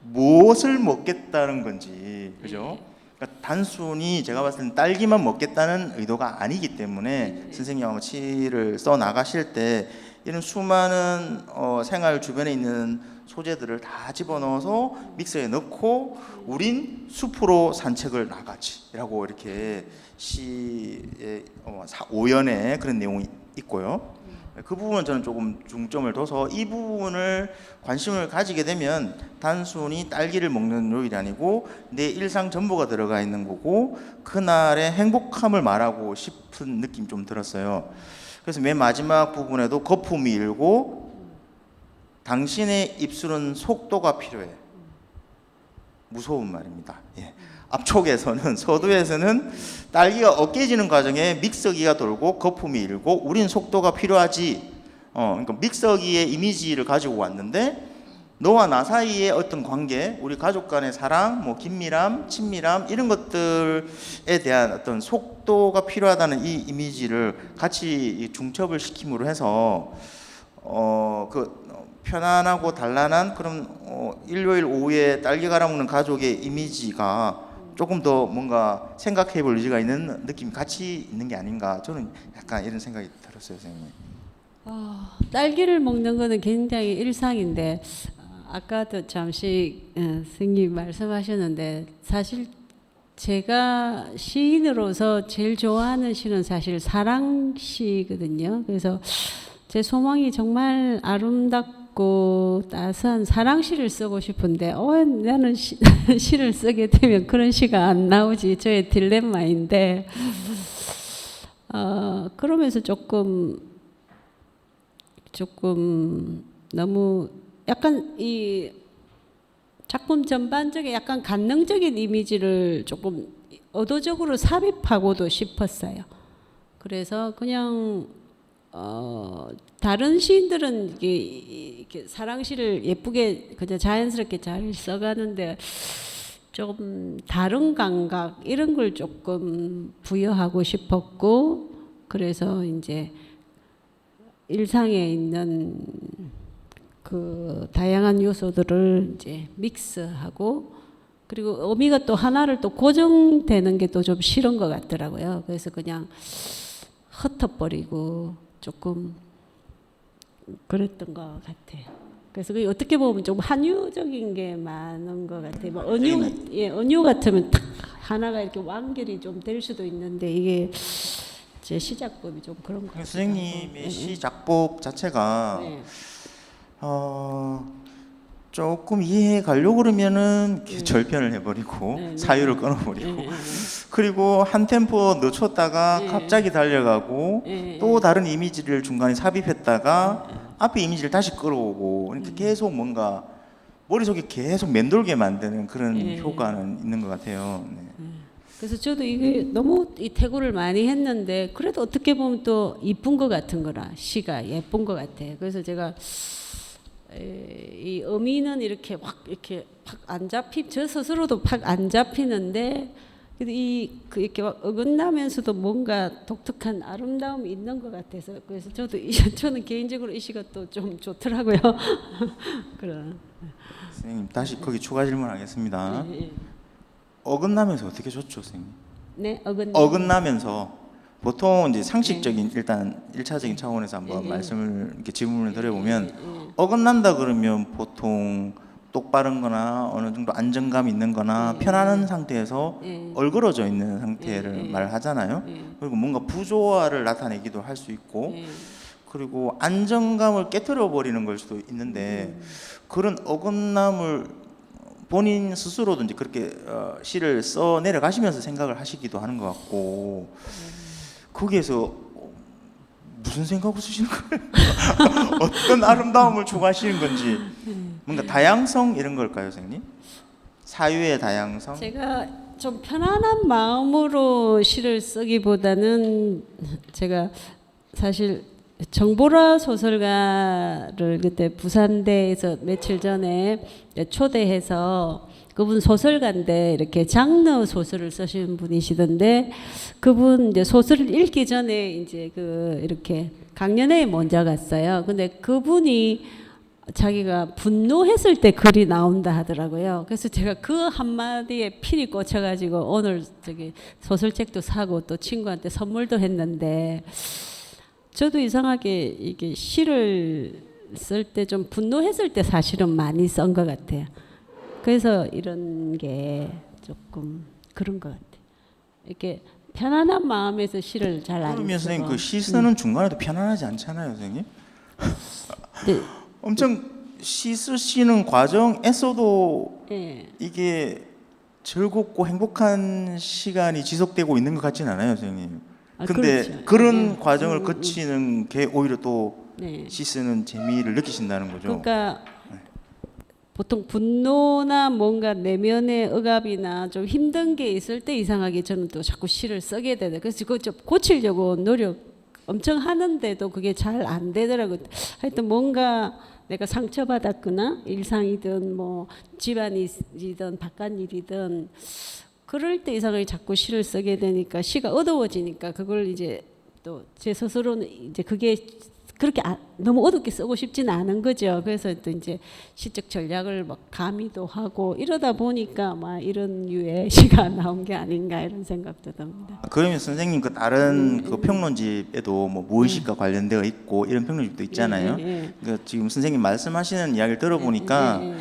무엇을 먹겠다는 건지, 그죠? 그러니까 단순히 제가 봤을 때는 딸기만 먹겠다는 의도가 아니기 때문에 선생님 아마 시를 써 나가실 때 이런 수많은 생활 주변에 있는 소재들을 다 집어넣어서 믹서에 넣고 우린 숲으로 산책을 나가지라고 이렇게 시의 오연에 그런 내용이 있고요. 그 부분은 저는 조금 중점을 둬서 이 부분을 관심을 가지게 되면 단순히 딸기를 먹는 요일이 아니고 내 일상 전부가 들어가 있는 거고 그날의 행복함을 말하고 싶은 느낌이 좀 들었어요. 그래서 맨 마지막 부분에도 거품이 일고 당신의 입술은 속도가 필요해. 무서운 말입니다. 예. 앞쪽에서는 서두에서는 딸기가 어깨지는 과정에 믹서기가 돌고 거품이 일고 우린 속도가 필요하지. 그러니까 믹서기의 이미지를 가지고 왔는데 너와 나 사이의 어떤 관계, 우리 가족 간의 사랑, 뭐 긴밀함, 친밀함 이런 것들에 대한 어떤 속도가 필요하다는 이 이미지를 같이 중첩을 시킴으로 해서 편안하고 단란한 그런 일요일 오후에 딸기 갈아 먹는 가족의 이미지가 조금 더 뭔가 생각해 볼 여지가 있는 느낌이 같이 있는 게 아닌가 저는 약간 이런 생각이 들었어요, 선생님. 딸기를 먹는 거는 굉장히 일상인데 아까도 잠시 선생님 말씀하셨는데 사실 제가 시인으로서 제일 좋아하는 시는 사실 사랑시거든요. 그래서 제 소망이 정말 아름답고 따스한 사랑시를 쓰고 싶은데 나는 시를 쓰게 되면 그런 시가 안 나오지. 저의 딜레마인데 그러면서 조금 너무 약간 이 작품 전반적인 약간 관능적인 이미지를 조금 의도적으로 삽입하고도 싶었어요. 그래서 그냥 다른 시인들은 이렇게 사랑시를 예쁘게 그냥 자연스럽게 잘 써가는데 좀 다른 감각 이런 걸 조금 부여하고 싶었고 그래서 이제 일상에 있는 그 다양한 요소들을 이제 믹스하고 그리고 의미가 또 하나를 또 고정되는 게 또 좀 싫은 것 같더라고요. 그래서 그냥 흩어버리고 조금 그랬던 것 같아요. 그래서 그게 어떻게 보면 좀 한유적인 게 많은 것 같아요. 뭐 은유 같으면 탁 하나가 이렇게 완결이 좀 될 수도 있는데 이게 제 시작법이 좀 그런 것 같아요. 선생님의 시 작법 자체가 조금 이해해 가려고 그러면은 절편을 해버리고 네, 네. 사유를 끊어버리고 예, 예, 그리고 한 템포 늦췄다가 네. 갑자기 달려가고 예, 또 다른 이미지를 중간에 삽입했다가 앞에 이미지를 다시 끌어오고 그러니까 계속 뭔가 머릿속에 계속 맴돌게 만드는 그런 예. 효과는 있는 것 같아요. 네. 그래서 저도 이게 너무 이 태고를 많이 했는데 그래도 어떻게 보면 또 이쁜 것 같은 거라 시가 예쁜 것 같아. 그래서 제가 이 의미는 이렇게 확 이렇게 팍 안 잡히 저 스스로도 팍 안 잡히는데 그 이렇게 막 어긋나면서도 뭔가 독특한 아름다움이 있는 것 같아서 그래서 저는 개인적으로 이 시가 또 좀 좋더라고요. 그런. 선생님 다시 거기 추가 질문하겠습니다. 예, 예. 어긋나면서 어떻게 좋죠, 선생님? 네, 어긋나면서 보통 이제 상식적인 일단 1차적인 차원에서 한번 예, 예. 말씀을 이렇게 질문을 드려보면 예, 예. 어긋난다 그러면 보통 똑바른거나 어느 정도 안정감 있는거나 예, 편안한 상태에서 예. 얼그러져 있는 상태를 예, 예. 말하잖아요. 예. 그리고 뭔가 부조화를 나타내기도 할 수 있고 예. 그리고 안정감을 깨뜨려 버리는 걸 수도 있는데 그런 어긋남을 본인 스스로도 이제 그렇게 시를 써 내려가시면서 생각을 하시기도 하는 것 같고 거기에서 무슨 생각을 쓰시는 거예요? 어떤 아름다움을 추구하시는 건지 뭔가 다양성 이런 걸까요, 선생님? 사유의 다양성? 제가 좀 편안한 마음으로 시를 쓰기보다는 제가 사실 정보라 소설가를 그때 부산대에서 며칠 전에 초대해서 그분 소설가인데 이렇게 장르 소설을 쓰시는 분이시던데 그분 이제 소설을 읽기 전에 이제 그 이렇게 강연회에 먼저 갔어요. 근데 그분이 자기가 분노했을 때 글이 나온다 하더라고요. 그래서 제가 그 한마디에 필이 꽂혀가지고 오늘 저기 소설책도 사고 또 친구한테 선물도 했는데 저도 이상하게 이게 시를 쓸 때 좀 분노했을 때 사실은 많이 쓴 것 같아요. 그래서 이런 게 조금 그런 것 같아요. 이렇게 편안한 마음에서 시를 잘 안 그러면 선생님 쓰고. 그 시 쓰는 중간에도 편안하지 않잖아요, 선생님? 네. 엄청 시 쓰시는 과정에서도 예. 이게 즐겁고 행복한 시간이 지속되고 있는 것 같지는 않아요, 선생님. 아, 근데 그렇죠. 그런 예. 과정을 거치는 게 오히려 또 네. 시 쓰는 재미를 느끼신다는 거죠. 그러니까 보통 분노나 뭔가 내면의 억압이나 좀 힘든 게 있을 때 이상하게 저는 또 자꾸 시를 쓰게 되더라고요. 그래서 그거 좀 고치려고 노력 엄청 하는데도 그게 잘 안 되더라고요. 하여튼 뭔가 내가 상처받았거나 일상이든 뭐 집안일이든 바깥일이든 그럴 때 이상하게 자꾸 시를 쓰게 되니까 시가 어두워지니까 그걸 이제 또 제 스스로는 이제 그게 그렇게 너무 어둡게 쓰고 싶지는 않은 거죠. 그래서 또 이제 시적 전략을 막 가미도 하고 이러다 보니까 막 이런 유의 시가 나온 게 아닌가 이런 생각도 듭니다. 그러면 선생님 그 다른 그 평론집에도 뭐 무의식과 관련되어 있고 이런 평론집도 있잖아요. 예. 그러니까 지금 선생님 말씀하시는 이야기를 들어보니까 예.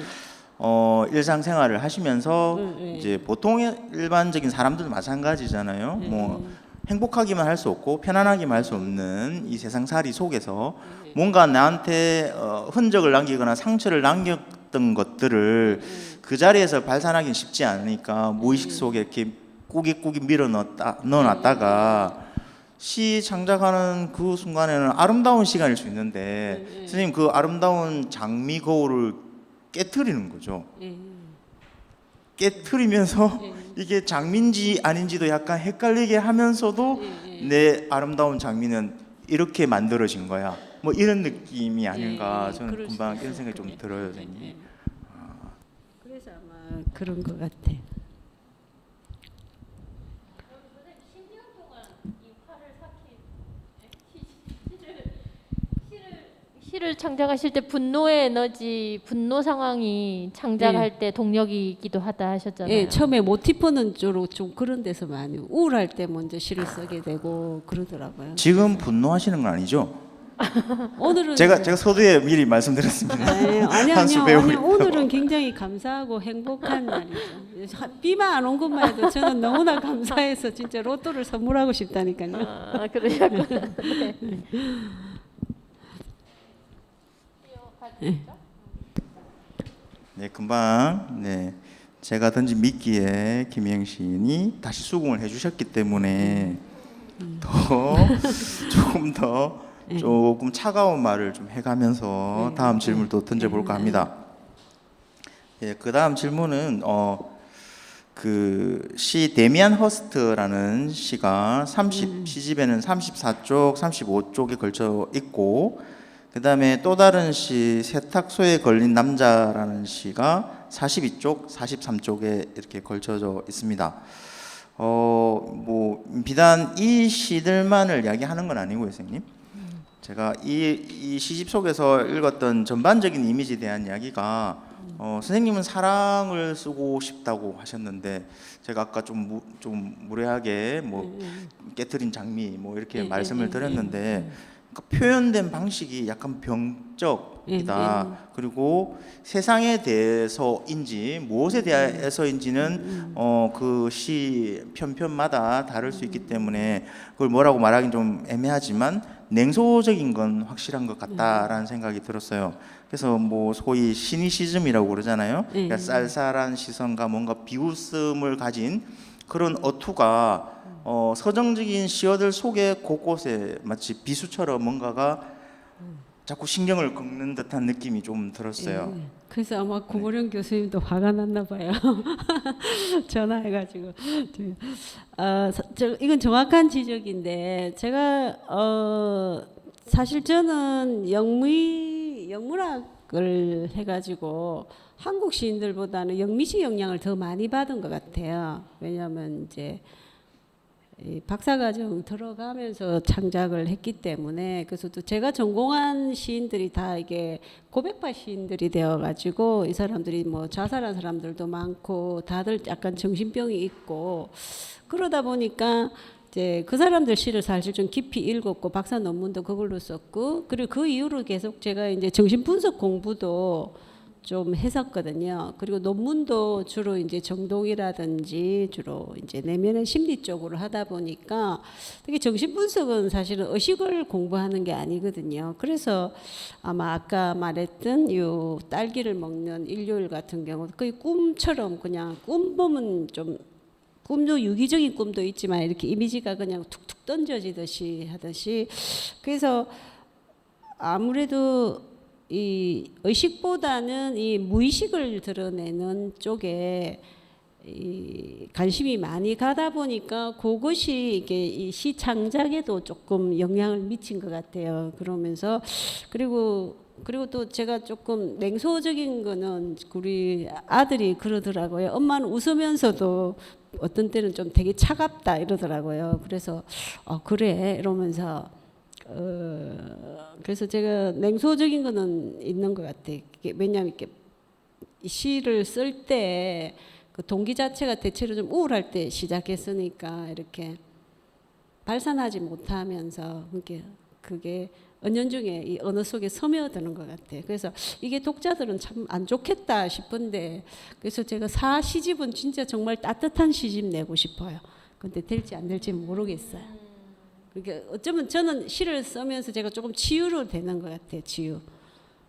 일상생활을 하시면서 예. 이제 보통의 일반적인 사람들도 마찬가지잖아요. 뭐 행복하기만 할 수 없고 편안하기만 할 수 없는 이 세상살이 속에서 뭔가 나한테 흔적을 남기거나 상처를 남겼던 것들을 그 자리에서 발산하기는 쉽지 않으니까 무의식 속에 이렇게 꾸깃꾸깃 넣어놨다가 시 창작하는 그 순간에는 아름다운 시간일 수 있는데 선생님 그 아름다운 장미 거울을 깨트리는 거죠. 깨트리면서 이게 장미인지 아닌지도 약간 헷갈리게 하면서도 내 아름다운 장미는 이렇게 만들어진 거야. 뭐 이런 느낌이 아닌가 저는 그럴 금방 수 이런 있어요. 생각이 좀 그게. 들어요, 선생님. 그래서 아마 그런 것 같아요. 시를 창작하실 때 분노의 에너지, 분노 상황이 창작할 때 동력이기도 하다 하셨잖아요. 예, 처음에 모티프는 주로 좀 그런 데서 많이 우울할 때 먼저 시를 쓰게 되고 그러더라고요. 지금 분노하시는 건 아니죠? 오늘은 제가 서두에 미리 말씀드렸습니다. 아니요. 한수 배우고 오늘은 굉장히 감사하고 행복한 날이죠. 비만 안 온 것만 해도 저는 너무나 감사해서 진짜 로또를 선물하고 싶다니까요. 아, 그러셨구나. 네. 네, 금방 제가 던진 미끼에 김혜영 시인이 다시 수긍을 해주셨기 때문에 더 조금 차가운 말을 좀 해가면서 다음 질문을 또 던져볼까 합니다. 예, 그 다음 질문은 그 시 데미안 허스트라는 시가 시집에는 34쪽, 35쪽에 걸쳐 있고, 그 다음에 또 다른 시 세탁소에 걸린 남자라는 시가 42쪽, 43쪽에 이렇게 걸쳐져 있습니다. 뭐 비단 이 시들만을 이야기하는 건 아니고요, 선생님. 제가 이 시집 속에서 읽었던 전반적인 이미지에 대한 이야기가 선생님은 사랑을 쓰고 싶다고 하셨는데 제가 아까 좀 무례하게 뭐 깨트린 장미 뭐 이렇게 말씀을 드렸는데 그러니까 표현된 방식이 약간 병적이다. 그리고 세상에 대해서인지 무엇에 대해서인지는 그 시 편편마다 다를 수 있기 때문에 그걸 뭐라고 말하기는 좀 애매하지만 냉소적인 건 확실한 것 같다라는 생각이 들었어요. 그래서 뭐 소위 시니시즘이라고 그러잖아요. 그러니까 쌀쌀한 시선과 뭔가 비웃음을 가진 그런 어투가 서정적인 시어들 속에 곳곳에 마치 비수처럼 뭔가가 자꾸 신경을 긁는 듯한 느낌이 좀 들었어요. 그래서 아마 구보령 교수님도 화가 났나 봐요. 전화해가지고. 이건 정확한 지적인데 제가 사실 저는 영문학을 해가지고 한국 시인들보다는 영미식 영향을 더 많이 받은 것 같아요. 왜냐하면 이제 박사과정 들어가면서 창작을 했기 때문에. 그래서 또 제가 전공한 시인들이 다 이게 고백파 시인들이 되어가지고 이 사람들이 뭐 자살한 사람들도 많고 다들 약간 정신병이 있고 그러다 보니까 이제 그 사람들 시를 사실 좀 깊이 읽었고 박사 논문도 그걸로 썼고, 그리고 그 이후로 계속 제가 이제 정신분석 공부도 좀 했었거든요. 그리고 논문도 주로 이제 정독이라든지 주로 이제 내면의 심리 쪽으로 하다 보니까 특히 정신분석은 사실은 의식을 공부하는 게 아니거든요. 그래서 아마 아까 말했던 요 딸기를 먹는 일요일 같은 경우 거의 꿈처럼 그냥 꿈 보면 좀 꿈도 유기적인 꿈도 있지만 이렇게 이미지가 그냥 툭툭 던져지듯이 하듯이, 그래서 아무래도 이 의식보다는 이 무의식을 드러내는 쪽에 이 관심이 많이 가다 보니까 그것이 이게 이 시 창작에도 조금 영향을 미친 것 같아요. 그러면서 그리고 또 제가 조금 냉소적인 거는 우리 아들이 그러더라고요. 엄마는 웃으면서도 어떤 때는 좀 되게 차갑다 이러더라고요. 그래서 그래 이러면서 그래서 제가 냉소적인 거는 있는 것 같아요. 왜냐하면 이렇게 시를 쓸 때 그 동기 자체가 대체로 좀 우울할 때 시작했으니까 이렇게 발산하지 못하면서 그게 은연중에 이 언어 속에 스며드는 것 같아요. 그래서 이게 독자들은 참 안 좋겠다 싶은데, 그래서 제가 시집은 진짜 정말 따뜻한 시집 내고 싶어요. 근데 될지 안 될지 모르겠어요. 그러니까 어쩌면 저는 시를 쓰면서 제가 조금 치유로 되는 것 같아요. 치유.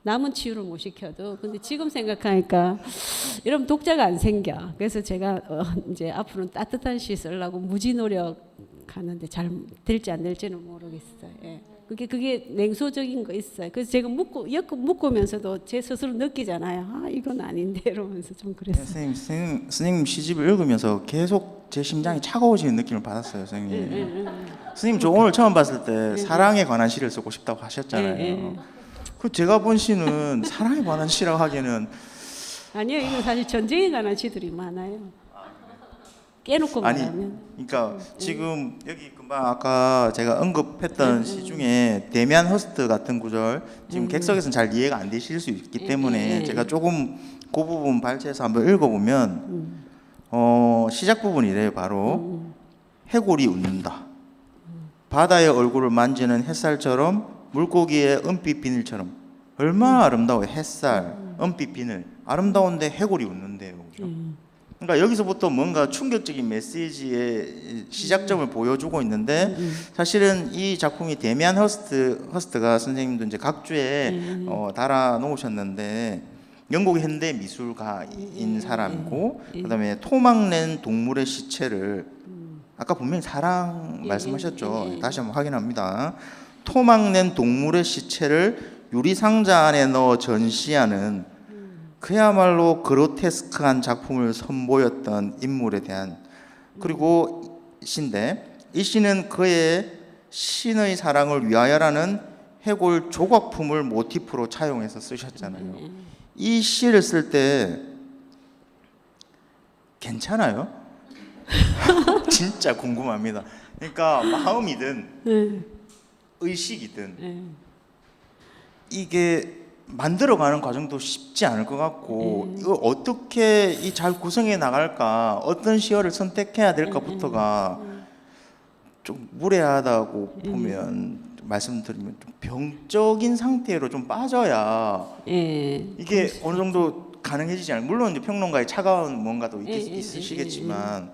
남은 치유를 못 시켜도. 근데 지금 생각하니까 이러면 독자가 안 생겨. 그래서 제가 이제 앞으로는 따뜻한 시 쓰려고 무지 노력하는데 잘 될지 안 될지는 모르겠어요. 예. 그게 냉소적인 거 있어요. 그래서 제가 묶으면서도 제 스스로 느끼잖아요. 이건 아닌데 이러면서 좀 그랬어요. 선생님 시집을 읽으면서 계속 제 심장이 차가워지는 느낌을 받았어요, 선생님. 선생님 저 오늘 처음 봤을 때 사랑에 관한 시를 쓰고 싶다고 하셨잖아요. 그 제가 본 시는 사랑에 관한 시라고 하기에는 아니요, 이건 사실 전쟁에 관한 시들이 많아요. 깨놓고 말하면. 그러니까 지금 여기 금방 아까 제가 언급했던 시 중에 데미안 허스트 같은 구절 지금 객석에서는 잘 이해가 안 되실 수 있기 때문에 제가 조금 그 부분 발췌해서 한번 읽어보면 시작 부분이 이래요. 바로 해골이 웃는다. 바다의 얼굴을 만지는 햇살처럼 물고기의 은빛 비늘처럼. 얼마나 아름다워요. 햇살, 은빛 비늘. 아름다운데 해골이 웃는데요. 그죠? 그러니까 여기서부터 뭔가 충격적인 메시지의 시작점을 보여주고 있는데 사실은 이 작품이 데미안 허스트가 선생님도 이제 각주에 달아 놓으셨는데 영국 현대 미술가인 사람이고 그다음에 토막낸 동물의 시체를 아까 분명히 사랑 말씀하셨죠. 다시 한번 확인합니다. 토막낸 동물의 시체를 유리 상자 안에 넣어 전시하는 그야말로 그로테스크한 작품을 선보였던 인물에 대한 그리고 시인데 이 시는 그의 신의 사랑을 위하여라는 해골 조각품을 모티프로 차용해서 쓰셨잖아요. 이 시를 쓸 때 괜찮아요? 진짜 궁금합니다. 그러니까 마음이든 의식이든 이게 만들어가는 과정도 쉽지 않을 것 같고 이거 어떻게 이 잘 구성해 나갈까 어떤 시어를 선택해야 될까부터가 좀 무례하다고 보면 말씀드리면 좀 병적인 상태로 좀 빠져야 이게 어느 정도 가능해지지 않아요. 물론 이제 평론가의 차가운 뭔가도 있으시겠지만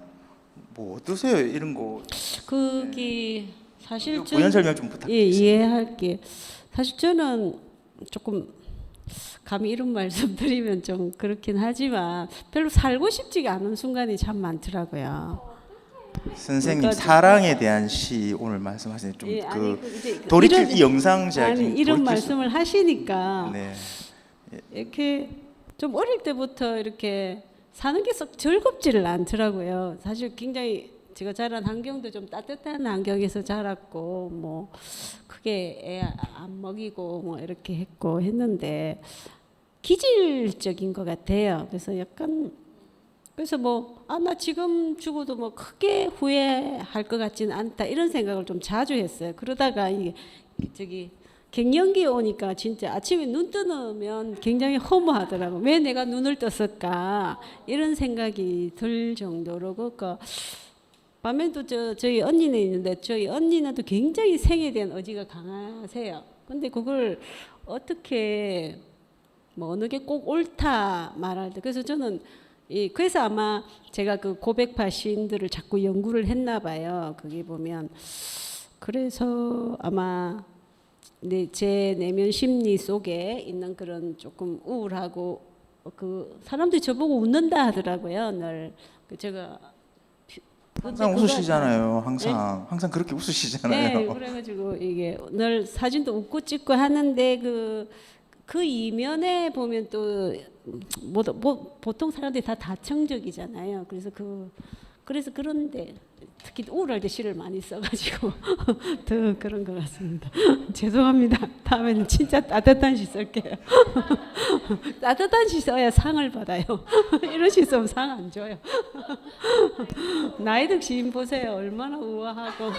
뭐 어떠세요 이런 거? 그게 사실 부연 설명 좀 부탁드리겠습니다. 이해할게. 사실 저는 조금 감히 이런 말씀 드리면 좀 그렇긴 하지만 별로 살고 싶지가 않은 순간이 참 많더라고요. 선생님 그러니까 사랑에 대한 시 오늘 말씀하시는 좀 돌이킬 이런, 이 영상 제가 아니 이런 말씀을 하시니까 이렇게 좀 어릴 때부터 이렇게 사는 게 썩 즐겁지를 않더라고요. 사실 굉장히 제가 자란 환경도 좀 따뜻한 환경에서 자랐고 뭐 크게 애 안 먹이고 뭐 이렇게 했고 했는데 기질적인 것 같아요. 그래서 약간 그래서 뭐 나 지금 죽어도 뭐 크게 후회할 것 같지는 않다 이런 생각을 좀 자주 했어요. 그러다가 이게 저기 갱년기에 오니까 진짜 아침에 눈 뜨면 굉장히 허무하더라고. 왜 내가 눈을 떴을까 이런 생각이 들 정도로 그러니까 밤에도 저희 언니는 있는데 저희 언니는 또 굉장히 생에 대한 의지가 강하세요. 근데 그걸 어떻게 뭐 어느 게 꼭 옳다 말할 때 그래서 저는 그래서 아마 제가 그 고백파 시인들을 자꾸 연구를 했나 봐요. 거기 보면 그래서 아마 제 내면 심리 속에 있는 그런 조금 우울하고 그 사람들이 저보고 웃는다 하더라고요. 늘 제가 항상 웃으시잖아요. 항상 그렇게 웃으시잖아요. 네, 그래가지고 이게 늘 사진도 웃고 찍고 하는데 그 이면에 보면 또 보통 사람들이 다 다청적이잖아요. 그래서 그런데 특히 우울할 때 시를 많이 써가지고 더 그런 것 같습니다. 죄송합니다. 다음에는 진짜 따뜻한 시 쓸게요. 따뜻한 시 써야 상을 받아요. 이런 시 쓰면 상 안 줘요. 나이득 시인 보세요. 얼마나 우아하고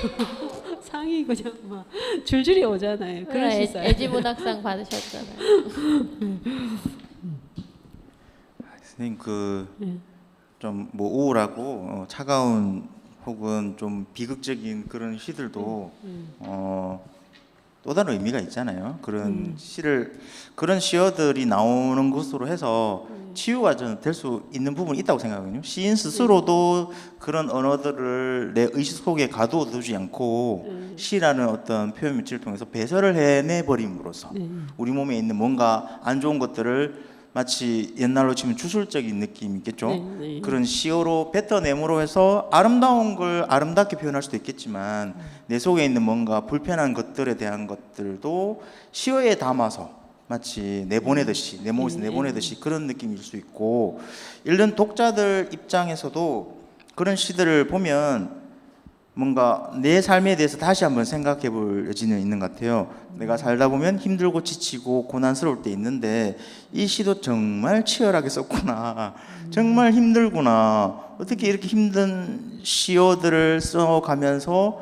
상이 그냥 막 줄줄이 오잖아요. 그런 시 써요. 애지문학상 받으셨잖아요. 선생님 좀 뭐 우울하고 차가운 혹은 좀 비극적인 그런 시들도 또 다른 의미가 있잖아요. 그런 그런 시어들이 나오는 것으로 해서 치유가 저는 될 수 있는 부분이 있다고 생각하거든요. 시인 스스로도 그런 언어들을 내 의식 속에 가두어두지 않고 시라는 어떤 표현 물질을 통해서 배설을 해내버림으로써 우리 몸에 있는 뭔가 안 좋은 것들을 마치 옛날로 치면 주술적인 느낌이 있겠죠. 그런 시어로 뱉어내므로 해서 아름다운 걸 아름답게 표현할 수도 있겠지만 내 속에 있는 뭔가 불편한 것들에 대한 것들도 시어에 담아서 마치 내보내듯이 내 몸에서 내보내듯이 그런 느낌일 수 있고 읽는 독자들 입장에서도 그런 시들을 보면 뭔가 내 삶에 대해서 다시 한번 생각해 볼 여지는 있는 것 같아요. 내가 살다 보면 힘들고 지치고 고난스러울 때 있는데 이 시도 정말 치열하게 썼구나. 정말 힘들구나. 어떻게 이렇게 힘든 시어들을 써가면서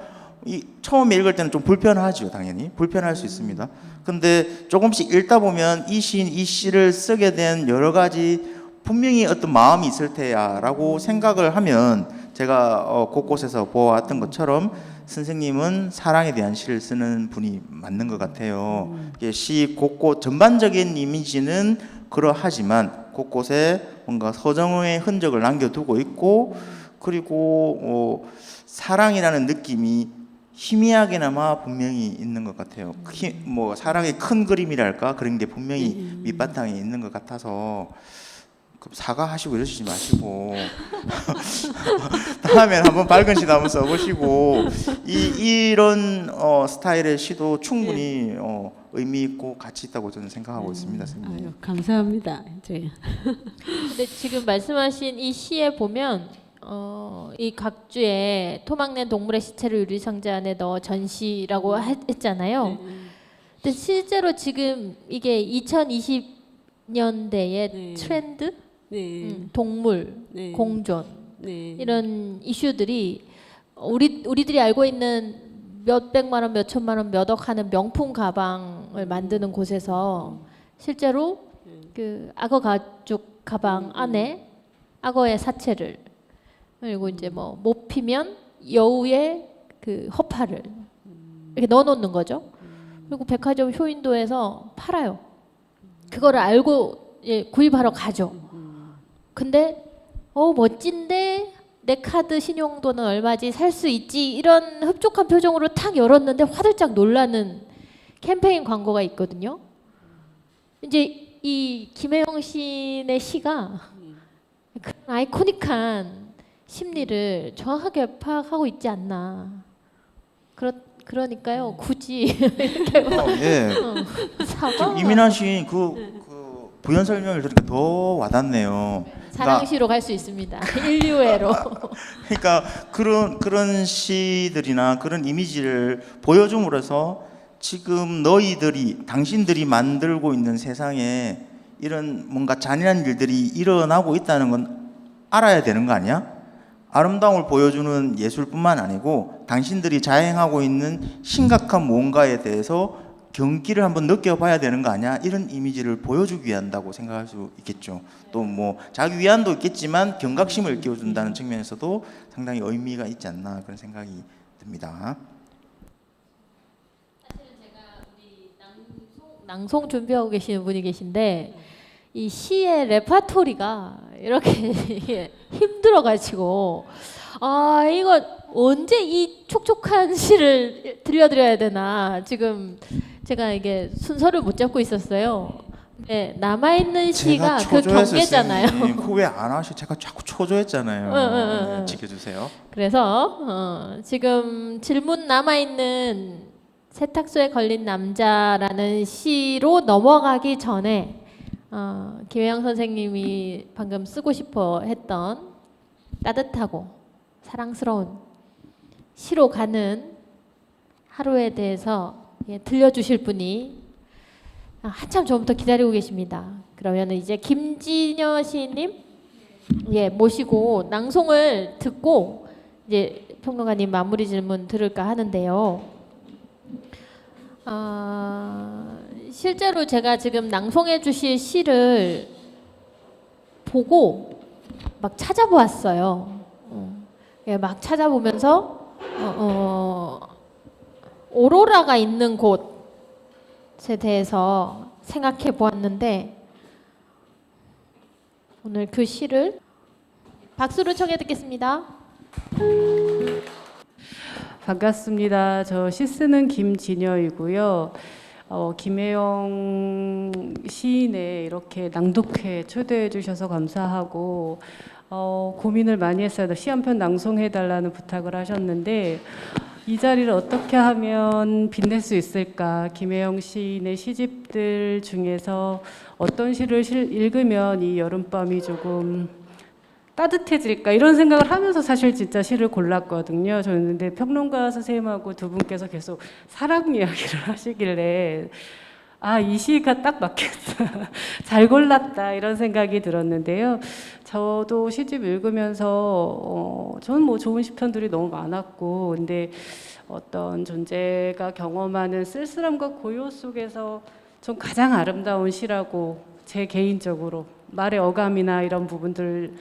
처음에 읽을 때는 좀 불편하죠. 당연히 불편할 수 있습니다. 근데 조금씩 읽다 보면 이 시인 이 시를 쓰게 된 여러 가지 분명히 어떤 마음이 있을 테야 라고 생각을 하면 제가 곳곳에서 보아왔던 것처럼 선생님은 사랑에 대한 시를 쓰는 분이 맞는 것 같아요. 시 곳곳 전반적인 이미지는 그러하지만 곳곳에 뭔가 서정의 흔적을 남겨두고 있고 그리고 사랑이라는 느낌이 희미하게나마 분명히 있는 것 같아요. 뭐 사랑의 큰 그림이랄까 그런 게 분명히 밑바탕에 있는 것 같아서 사과하시고 이러시지 마시고 다음엔 한번 밝은 시도 한번 써보시고 이런 스타일의 시도 충분히 의미 있고 가치 있다고 저는 생각하고 있습니다, 선생님. 아유, 감사합니다. 이제 근데 지금 말씀하신 이 시에 보면 이 각주에 토막낸 동물의 시체를 유리상자 안에 넣어 전시라고 했잖아요. 근데 실제로 지금 이게 2020년대의 네. 트렌드, 네. 동물, 네. 공존 네. 이런 이슈들이 우리들이 알고 있는 몇 백만 원, 몇 천만 원, 몇 억 하는 명품 가방을 만드는 곳에서 실제로 그 악어 가죽 가방 안에 악어의 사체를 그리고 이제 뭐 못 피면 여우의 그 허파를 이렇게 넣어놓는 거죠. 그리고 백화점 쇼윈도에서 팔아요. 그거를 알고 구입하러 가죠. 근데 멋진데 내 카드 신용도는 얼마지 살 수 있지 이런 흡족한 표정으로 탁 열었는데 화들짝 놀라는 캠페인 광고가 있거든요. 이제 이 김혜영 시인의 시가 그런 아이코닉한 심리를 정확하게 파악하고 있지 않나. 그러니까요 굳이 이렇게 예. 사과 지금 이민아 시인 그 부연 설명을 들으니까 더 와닿네요. 사랑시로 갈 수 있습니다. 인류애로. 그러니까 그런 시들이나 그런 이미지를 보여줌으로써 지금 당신들이 만들고 있는 세상에 이런 뭔가 잔인한 일들이 일어나고 있다는 건 알아야 되는 거 아니야? 아름다움을 보여주는 예술뿐만 아니고 당신들이 자행하고 있는 심각한 무언가에 대해서 경기를 한번 느껴봐야 되는 거 아니야? 이런 이미지를 보여주기 위한다고 생각할 수 있겠죠. 또 뭐 자기 위안도 있겠지만 경각심을 일깨워준다는 측면에서도 상당히 의미가 있지 않나 그런 생각이 듭니다. 사실은 제가 우리 낭송 준비하고 계시는 분이 계신데 이 시의 레파토리가 이렇게 힘들어가지고 이거 언제 이 촉촉한 시를 들려드려야 되나 지금 제가 이게 순서를 못 잡고 있었어요. 네, 남아있는 시가 그 경계잖아요. 후회 안 하시? 제가 자꾸 초조했잖아요. 네, 지켜주세요. 그래서 지금 질문 남아있는 세탁소에 걸린 남자라는 시로 넘어가기 전에 김혜영 선생님이 방금 쓰고 싶어 했던 따뜻하고 사랑스러운 시로 가는 하루에 대해서 들려주실 분이 한참 전부터 기다리고 계십니다. 그러면 이제 김진여 시인님 모시고 낭송을 듣고 이제 평론가님 마무리 질문 들을까 하는데요. 실제로 제가 지금 낭송해 주실 시를 보고 막 찾아보았어요. 막 찾아보면서 오로라가 있는 곳에 대해서 생각해 보았는데 오늘 그 시를 박수로 청해 듣겠습니다. 반갑습니다. 저 시 쓰는 김진여이고요. 김혜영 시인의 이렇게 낭독회 초대해 주셔서 감사하고 고민을 많이 했어요. 시 한 편 낭송해 달라는 부탁을 하셨는데 이 자리를 어떻게 하면 빛낼 수 있을까? 김혜영 시인의 시집들 중에서 어떤 시를 읽으면 이 여름밤이 조금 따뜻해질까? 이런 생각을 하면서 사실 진짜 시를 골랐거든요. 저는 근데 평론가 선생님하고 두 분께서 계속 사랑 이야기를 하시길래 이 시가 딱 맞겠다. 잘 골랐다. 이런 생각이 들었는데요. 저도 시집 읽으면서 저는 뭐 좋은 시편들이 너무 많았고 근데 어떤 존재가 경험하는 쓸쓸함과 고요 속에서 전 가장 아름다운 시라고 제 개인적으로 말의 어감이나 이런 부분들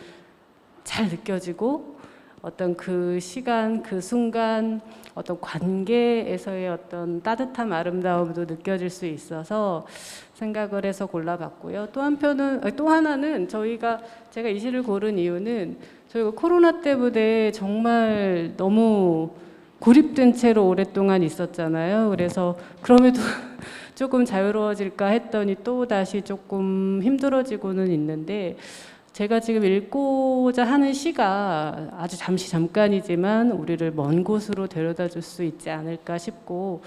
잘 느껴지고 어떤 그 시간, 그 순간 어떤 관계에서의 어떤 따뜻함, 아름다움도 느껴질 수 있어서 생각을 해서 골라봤고요. 또 하나는 제가 이 시를 고른 이유는 저희가 코로나 때문에 정말 너무 고립된 채로 오랫동안 있었잖아요. 그래서 그럼에도 조금 자유로워질까 했더니 또 다시 조금 힘들어지고는 있는데, 제가 지금 읽고자 하는 시가 아주 잠깐이지만 우리를 먼 곳으로 데려다 줄 수 있지 않을까 싶고,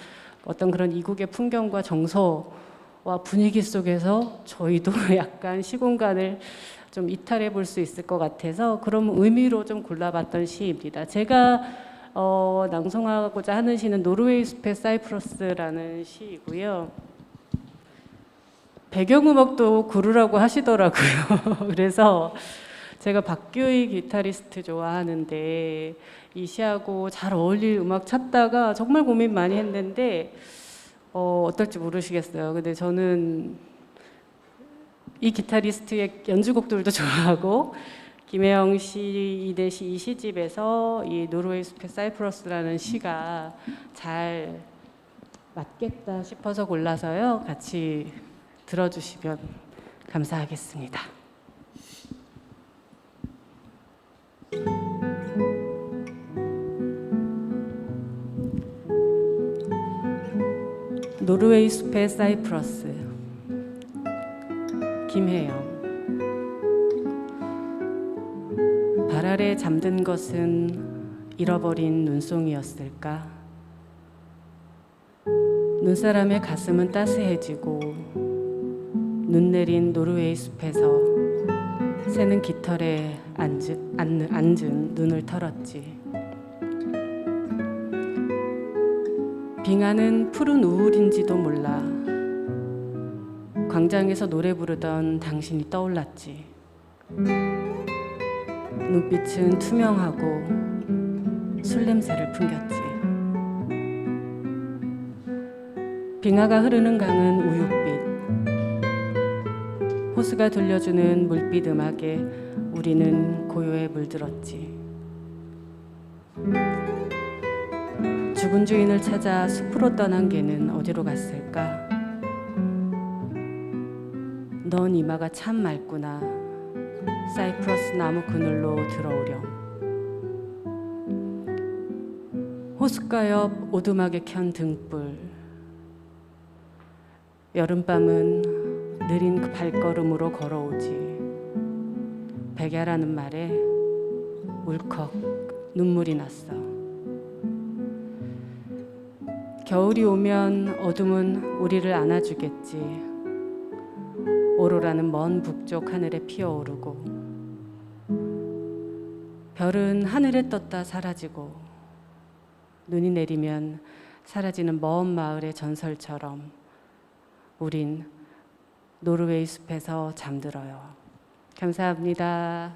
어떤 그런 이국의 풍경과 정서와 분위기 속에서 저희도 약간 시공간을 좀 이탈해 볼 수 있을 것 같아서 그런 의미로 좀 골라봤던 시입니다. 제가 낭송하고자 하는 시는 노르웨이 숲의 사이프러스라는 시이고요. 배경음악도 고르라고 하시더라고요. 그래서 제가 박규희 기타리스트 좋아하는데 이 시하고 잘 어울릴 음악 찾다가 정말 고민 많이 했는데 어떨지 모르시겠어요. 근데 저는 이 기타리스트의 연주곡들도 좋아하고, 김혜영 씨 이대 시 이 시집에서 이 노르웨이 숲의 사이프러스라는 시가 잘 맞겠다 싶어서 골라서요. 같이 들어주시면 감사하겠습니다. 노르웨이 숲의 사이프러스, 김혜영. 발 아래 잠든 것은 잃어버린 눈송이였을까? 눈사람의 가슴은 따스해지고 눈 내린 노르웨이 숲에서 새는 깃털에 앉은 눈을 털었지. 빙하는 푸른 우울인지도 몰라 광장에서 노래 부르던 당신이 떠올랐지. 눈빛은 투명하고 술 냄새를 풍겼지. 빙하가 흐르는 강은 우윳빛. 호수가 들려주는 물빛 음악에 우리는 고요에 물들었지. 죽은 주인을 찾아 숲으로 떠난 개는 어디로 갔을까? 넌 이마가 참 맑구나. 사이프러스 나무 그늘로 들어오렴. 호숫가 옆 오두막에 켠 등불. 여름밤은 느린 그 발걸음으로 걸어오지. 백야라는 말에 울컥 눈물이 났어. 겨울이 오면 어둠은 우리를 안아주겠지. 오로라는 먼 북쪽 하늘에 피어오르고, 별은 하늘에 떴다 사라지고, 눈이 내리면 사라지는 먼 마을의 전설처럼 우린 노르웨이 숲에서 잠들어요. 감사합니다.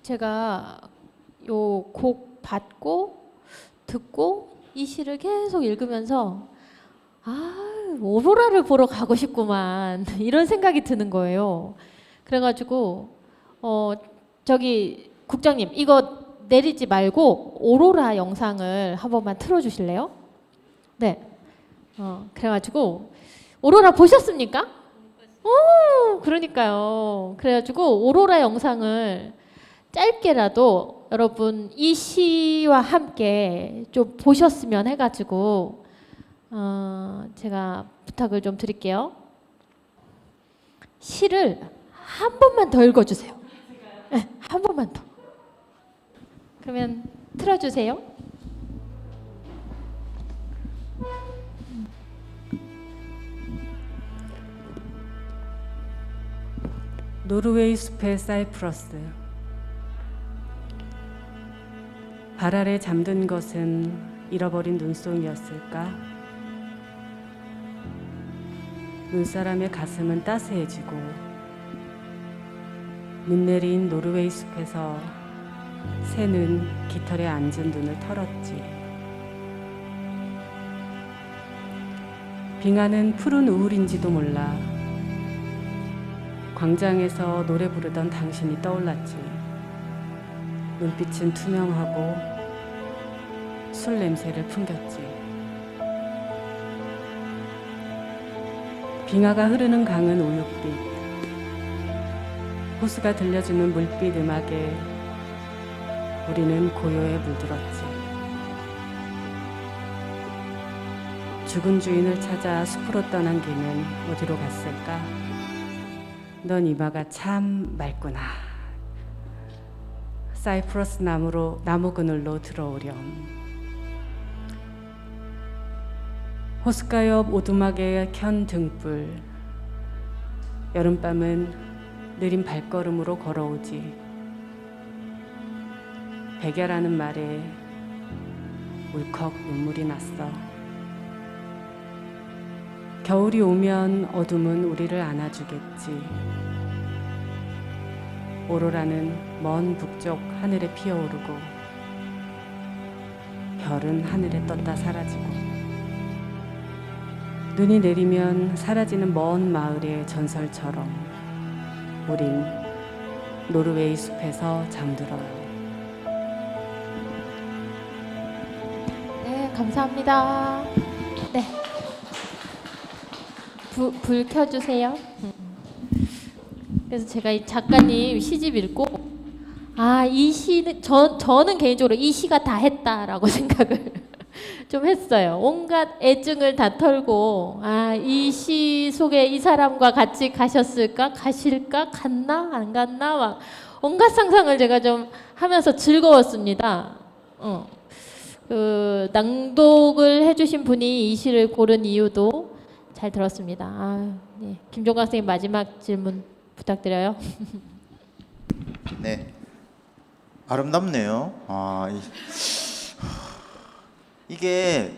제가 요 곡 받고 듣고 이 시를 계속 읽으면서 오로라를 보러 가고 싶구만 이런 생각이 드는 거예요. 그래가지고 저기 국장님 이거 내리지 말고 오로라 영상을 한 번만 틀어주실래요? 네. 그래가지고 오로라 보셨습니까? 그러니까요. 그래가지고 오로라 영상을 짧게라도 여러분 이 시와 함께 좀 보셨으면 해가지고 제가 부탁을 좀 드릴게요. 시를 한 번만 더 읽어주세요. 네, 한 번만 더. 그러면 틀어주세요. 노르웨이 숲의 사이프러스. 발 아래 잠든 것은 잃어버린 눈송이였을까? 눈사람의 가슴은 따스해지고 눈 내린 노르웨이 숲에서 새는 깃털에 앉은 눈을 털었지. 빙하는 푸른 우울인지도 몰라 광장에서 노래 부르던 당신이 떠올랐지. 눈빛은 투명하고 술 냄새를 풍겼지. 빙하가 흐르는 강은 우윳빛. 호수가 들려주는 물빛 음악에 우리는 고요에 물들었지. 죽은 주인을 찾아 숲으로 떠난 개는 어디로 갔을까? 넌 이마가 참 맑구나. 사이프러스 나무 그늘로 들어오렴. 호숫가 옆 오두막에 켠 등불. 여름밤은 느린 발걸음으로 걸어오지. 백야라는 말에 울컥 눈물이 났어. 겨울이 오면 어둠은 우리를 안아주겠지. 오로라는 먼 북쪽 하늘에 피어오르고 별은 하늘에 떴다 사라지고 눈이 내리면 사라지는 먼 마을의 전설처럼 우린 노르웨이 숲에서 잠들어요. 네, 감사합니다. 네. 불 켜주세요. 그래서 제가 이 작가님 시집 읽고 이 시는 저는 개인적으로 이 시가 다 했다라고 생각을 좀 했어요. 온갖 애증을 다 털고 이 시 속에 이 사람과 같이 가셨을까? 가실까? 갔나? 안 갔나? 막 온갖 상상을 제가 좀 하면서 즐거웠습니다. 그 낭독을 해주신 분이 이 시를 고른 이유도 잘 들었습니다. 네. 김종각 선생님 마지막 질문 부탁드려요. 네, 아름답네요. 이게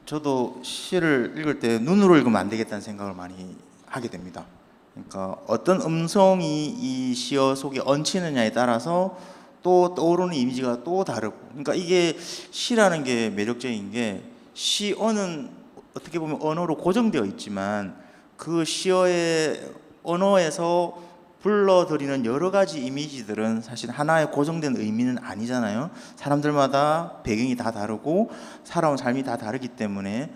저도 시를 읽을 때 눈으로 읽으면 안 되겠다는 생각을 많이 하게 됩니다. 그러니까 어떤 음성이 이 시어 속에 얹히느냐에 따라서 또 떠오르는 이미지가 또 다르고, 그러니까 이게 시라는 게 매력적인 게 시어는 어떻게 보면 언어로 고정되어 있지만 그 시어의 언어에서 불러들이는 여러 가지 이미지들은 사실 하나의 고정된 의미는 아니잖아요. 사람들마다 배경이 다 다르고 살아온 삶이 다 다르기 때문에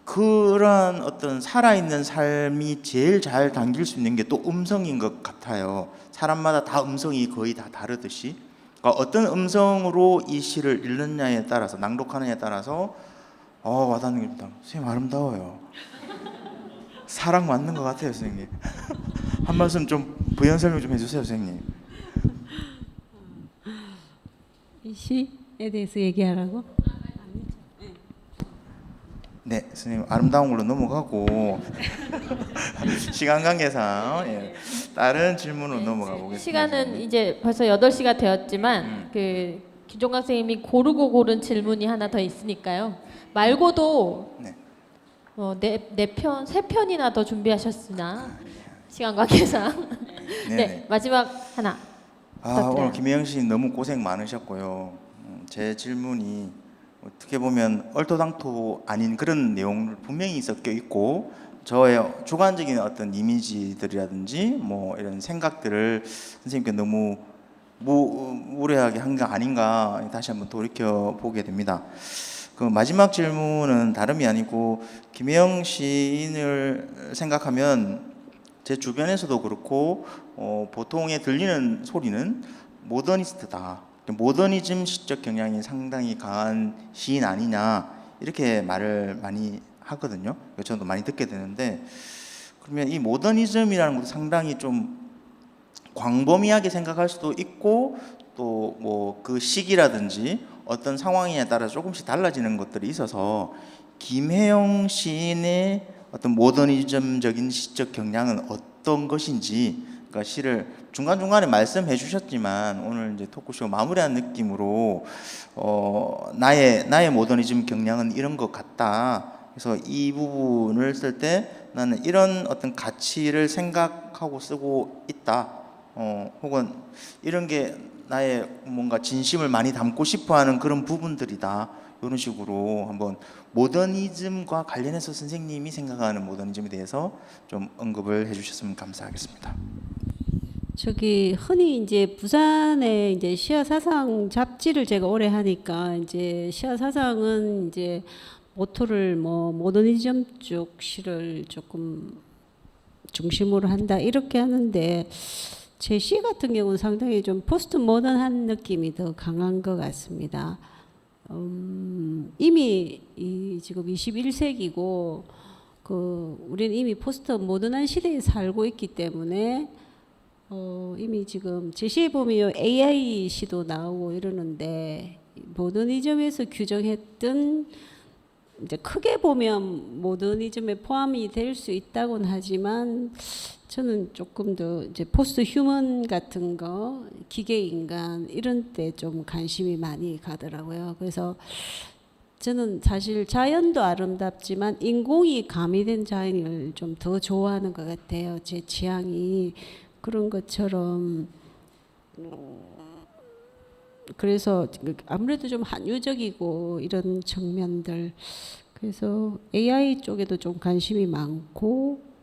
그러한 어떤 살아있는 삶이 제일 잘 담길 수 있는 게 또 음성인 것 같아요. 사람마다 다 음성이 거의 다 다르듯이, 그러니까 어떤 음성으로 이 시를 읽느냐에 따라서, 낭독하느냐에 따라서 와닿는 게 있다. 선생님 아름다워요. 사랑 맞는 것 같아요, 선생님. 한 말씀 좀 부연 설명 좀 해주세요, 선생님. 이 시에 대해서 얘기하라고? 네, 선생님 아름다운 걸로 넘어가고 시간 관계상 다른 질문으로 넘어가 보겠습니다. 시간은 이제 벌써 8시가 되었지만 그 김종각 선생님이 고른 질문이 하나 더 있으니까요. 말고도 세 편이나 더 준비하셨으나 시간 관계상 네, 마지막 하나 부탁드려요. 오늘 김혜영 씨 너무 고생 많으셨고요. 제 질문이 어떻게 보면 얼토당토 아닌 그런 내용을 분명히 섞여 있고 저의 주관적인 어떤 이미지들이라든지 뭐 이런 생각들을 선생님께 너무 무례하게 한 거 아닌가 다시 한번 돌이켜 보게 됩니다. 그 마지막 질문은 다름이 아니고 김혜영 시인을 생각하면 제 주변에서도 그렇고 보통에 들리는 소리는 모더니스트다. 모더니즘 시적 경향이 상당히 강한 시인 아니냐 이렇게 말을 많이 하거든요. 저도 많이 듣게 되는데, 그러면 이 모더니즘이라는 것도 상당히 좀 광범위하게 생각할 수도 있고 또 뭐 그 시기라든지 어떤 상황에 따라 조금씩 달라지는 것들이 있어서 김혜영 시인의 어떤 모더니즘적인 시적 경향은 어떤 것인지, 그러니까 시를 중간중간에 말씀해 주셨지만 오늘 이제 토크쇼 마무리한 느낌으로 나의 모더니즘 경향은 이런 것 같다. 그래서 이 부분을 쓸 때 나는 이런 어떤 가치를 생각하고 쓰고 있다. 혹은 이런 게 나의 뭔가 진심을 많이 담고 싶어하는 그런 부분들이다. 이런 식으로 한번 모더니즘과 관련해서 선생님이 생각하는 모더니즘에 대해서 좀 언급을 해주셨으면 감사하겠습니다. 흔히 이제 부산에 이제 시야 사상 잡지를 제가 오래 하니까 이제 시야 사상은 이제 모토를 모더니즘 쪽 시를 조금 중심으로 한다 이렇게 하는데 제시 같은 경우는 상당히 좀 포스트 모던한 느낌이 더 강한 것 같습니다. 이미 지금 21세기고 우리는 이미 포스트 모던한 시대에 살고 있기 때문에 이미 지금 제시에 보면 AI 시도 나오고 이러는데 모더니즘에서 규정했던 이제 크게 보면 모더니즘에 포함이 될 수 있다고는 하지만 저는 조금 더 이제 포스트 휴먼 같은 거 기계 인간 이런 때 좀 관심이 많이 가더라고요. 그래서 저는 사실 자연도 아름답지만 인공이 가미된 자연을 좀 더 좋아하는 것 같아요. 제 취향이 그런 것처럼 그래서 아무래도 좀 한유적이고 이런 측면들 그래서 AI 쪽에도 좀 관심이 많고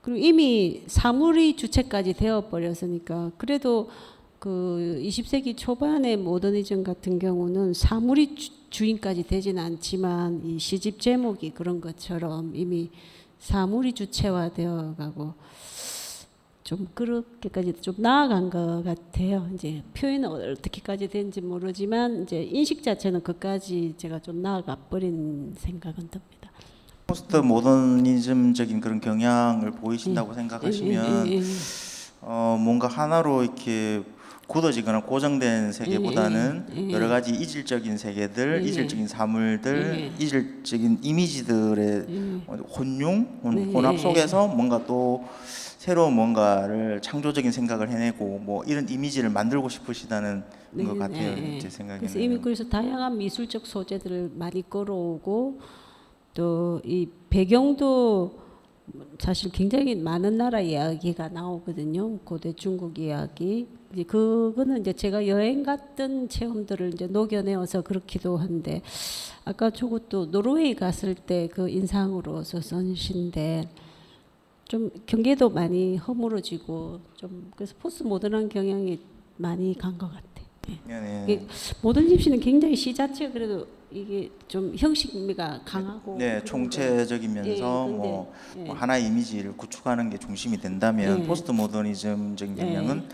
그리고 이미 사물이 주체까지 되어 버렸으니까 그래도 그 20세기 초반의 모더니즘 같은 경우는 사물이 주인까지 되지는 않지만 이 시집 제목이 그런 것처럼 이미 사물이 주체화되어 가고 좀 그렇게까지 좀 나아간 것 같아요. 이제 표현은 어떻게까지 되는지 모르지만 이제 인식 자체는 그까지 제가 좀 나아가 버린 생각은 듭니다. 포스트 모더니즘적인 그런 경향을 보이신다고 생각하시면 뭔가 하나로 이렇게 굳어지거나 고정된 세계보다는 여러 가지 이질적인 세계들, 이질적인 사물들, 이질적인 이미지들의 혼합 속에서 뭔가 또 새로운 뭔가를 창조적인 생각을 해내고 뭐 이런 이미지를 만들고 싶으시다는 것 같아요. 제 생각에는. 그래서 이미 그래서 다양한 미술적 소재들을 많이 끌어오고 또 이 배경도 사실 굉장히 많은 나라 이야기가 나오거든요. 고대 중국 이야기. 이제 그거는 이제 제가 여행 갔던 체험들을 이제 녹여내어서 그렇기도 한데 아까 저것도 노르웨이 갔을 때 그 인상으로서 선신데 좀 경계도 많이 허물어지고 좀 그래서 포스트 모던한 경향이 많이 간 것 같아요. 네. 모던집시는 굉장히 시 자체가 그래도 이게 좀 형식미가 강하고 네, 총체적이면서 뭐 하나의 이미지를 구축하는 게 중심이 된다면 포스트 모더니즘적인 경향은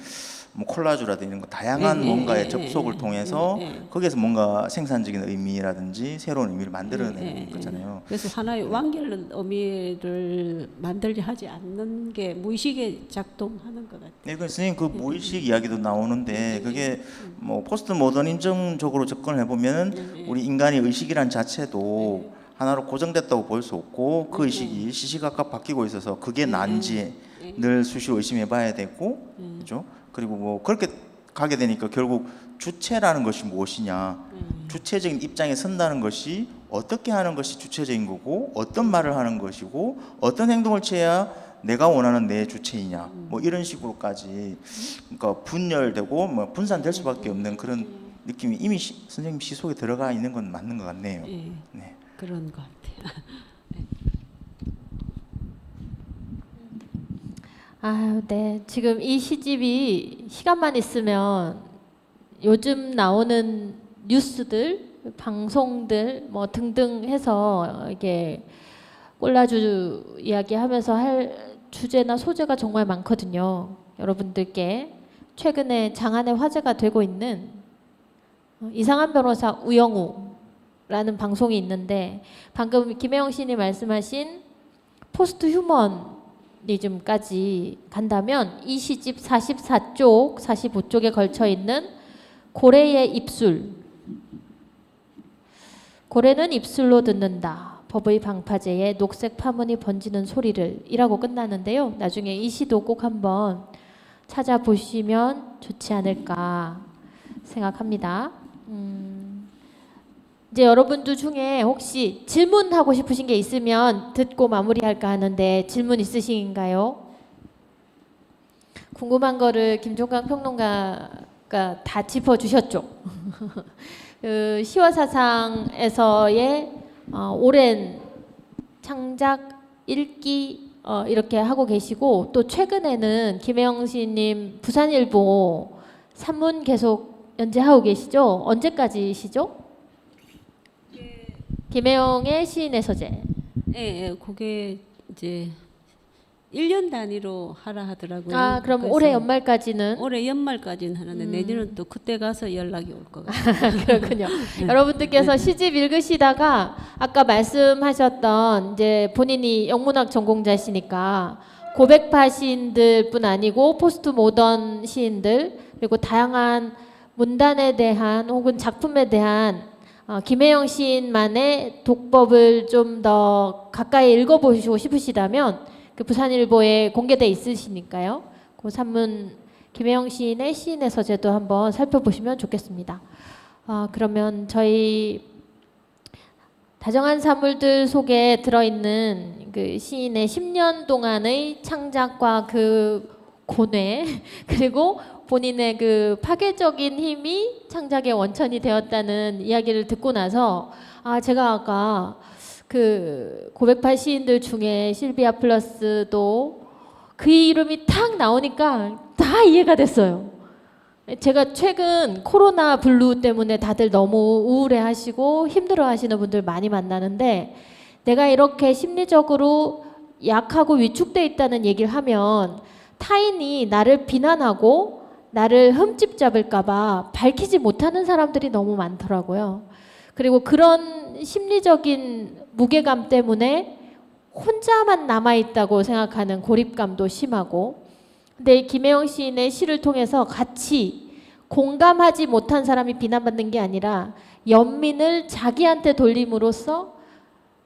뭐 콜라주라든지 이런 거 다양한 뭔가의 접속을 통해서 거기에서 뭔가 생산적인 의미라든지 새로운 의미를 만들어내는 거잖아요. 그래서 하나의 완결된 의미를 만들려 하지 않는 게 무의식에 작동하는 것 같아요. 네, 그 선생님 그 무의식 이야기도 나오는데 그게 뭐 포스트 모더니즘적으로 접근을 해보면 우리 인간의 의식이란 자체도 하나로 고정됐다고 볼 수 없고 그 의식이 시시각각 바뀌고 있어서 그게 난지 늘 수시로 의심해봐야 되고, 그죠? 그리고 뭐 그렇게 가게 되니까 결국 주체라는 것이 무엇이냐, 주체적인 입장에 선다는 것이 어떻게 하는 것이 주체적인 거고 어떤 말을 하는 것이고 어떤 행동을 취해야 내가 원하는 내 주체이냐, 뭐 이런 식으로까지 그러니까 분열되고 뭐 분산될 수밖에 없는 그런 느낌이 이미 선생님 시 속에 들어가 있는 건 맞는 것 같네요. 네. 그런 것 같아요. 아, 네. 지금 이 시집이 시간만 있으면 요즘 나오는 뉴스들, 방송들 뭐 등등 해서 이게 꼴라주 이야기하면서 할 주제나 소재가 정말 많거든요. 여러분들께 최근에 장안의 화제가 되고 있는 이상한 변호사 우영우라는 방송이 있는데 방금 김혜영 시인이 말씀하신 포스트 휴머니즘까지 간다면 이 시집 44쪽, 45쪽에 걸쳐 있는 고래의 입술. 고래는 입술로 듣는다. 법의 방파제에 녹색 파문이 번지는 소리를 이라고 끝나는데요. 나중에 이 시도 꼭 한번 찾아보시면 좋지 않을까 생각합니다. 이제 여러분들 중에 혹시 질문하고 싶으신 게 있으면 듣고 마무리할까 하는데 질문 있으신가요? 궁금한 거를 김종강 평론가가 다 짚어주셨죠. 그 시화사상에서의 오랜 창작 읽기 이렇게 하고 계시고 또 최근에는 김혜영 시인님 부산일보 산문 계속 연재하고 계시죠? 언제까지시죠? 김혜영의 시인의 서재. 네, 그게 이제 1년 단위로 하라 하더라고요. 아, 그럼 그래서 올해 연말까지는 올해 연말까지는 하는데 내년은 또 그때 가서 연락이 올 것 같아요. 그렇군요. 여러분들께서 시집 읽으시다가 아까 말씀하셨던 이제 본인이 영문학 전공자시니까 고백파 시인들뿐 아니고 포스트 모던 시인들 그리고 다양한 문단에 대한 혹은 작품에 대한 김혜영 시인만의 독법을 좀 더 가까이 읽어보시고 싶으시다면 그 부산일보에 공개돼 있으시니까요. 그 산문 김혜영 시인의 시인의 서재도 한번 살펴보시면 좋겠습니다. 그러면 저희 다정한 사물들 속에 들어있는 그 시인의 10년 동안의 창작과 그 고뇌 그리고 본인의 그 파괴적인 힘이 창작의 원천이 되었다는 이야기를 듣고 나서 제가 아까 그 고백파 시인들 중에 실비아 플러스도 그 이름이 탁 나오니까 다 이해가 됐어요. 제가 최근 코로나 블루 때문에 다들 너무 우울해하시고 힘들어하시는 분들 많이 만나는데 내가 이렇게 심리적으로 약하고 위축돼 있다는 얘기를 하면 타인이 나를 비난하고 나를 흠집 잡을까봐 밝히지 못하는 사람들이 너무 많더라고요. 그리고 그런 심리적인 무게감 때문에 혼자만 남아있다고 생각하는 고립감도 심하고 근데 이 김혜영 시인의 시를 통해서 같이 공감하지 못한 사람이 비난받는 게 아니라 연민을 자기한테 돌림으로써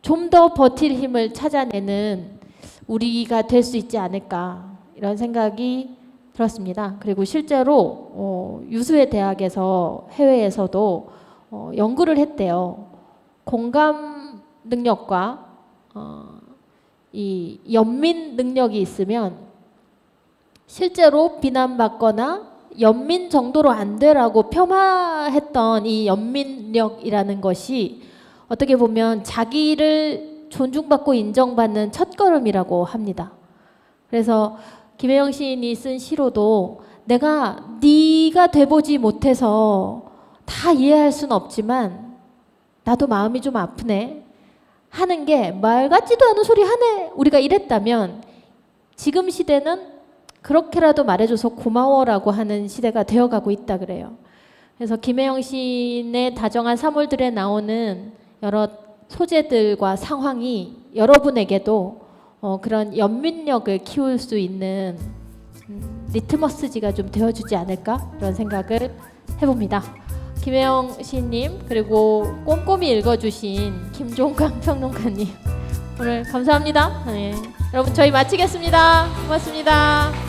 좀 더 버틸 힘을 찾아내는 우리가 될 수 있지 않을까 이런 생각이 들었습니다. 그리고 실제로 유수의 대학에서 해외에서도 연구를 했대요. 공감 능력과 이 연민 능력이 있으면 실제로 비난받거나 연민 정도로 안 되라고 폄하했던 이 연민력이라는 것이 어떻게 보면 자기를 존중받고 인정받는 첫걸음이라고 합니다. 그래서 김혜영 시인이 쓴 시로도 내가 네가 돼보지 못해서 다 이해할 수는 없지만 나도 마음이 좀 아프네 하는 게 말 같지도 않은 소리 하네 우리가 이랬다면 지금 시대는 그렇게라도 말해줘서 고마워라고 하는 시대가 되어가고 있다 그래요. 그래서 김혜영 시인의 다정한 사물들에 나오는 여러 소재들과 상황이 여러분에게도 그런 연민력을 키울 수 있는 리트머스지가 좀 되어주지 않을까 이런 생각을 해봅니다. 김혜영 시인님 그리고 꼼꼼히 읽어주신 김종강 평론가님 오늘 감사합니다. 네. 여러분 저희 마치겠습니다. 고맙습니다.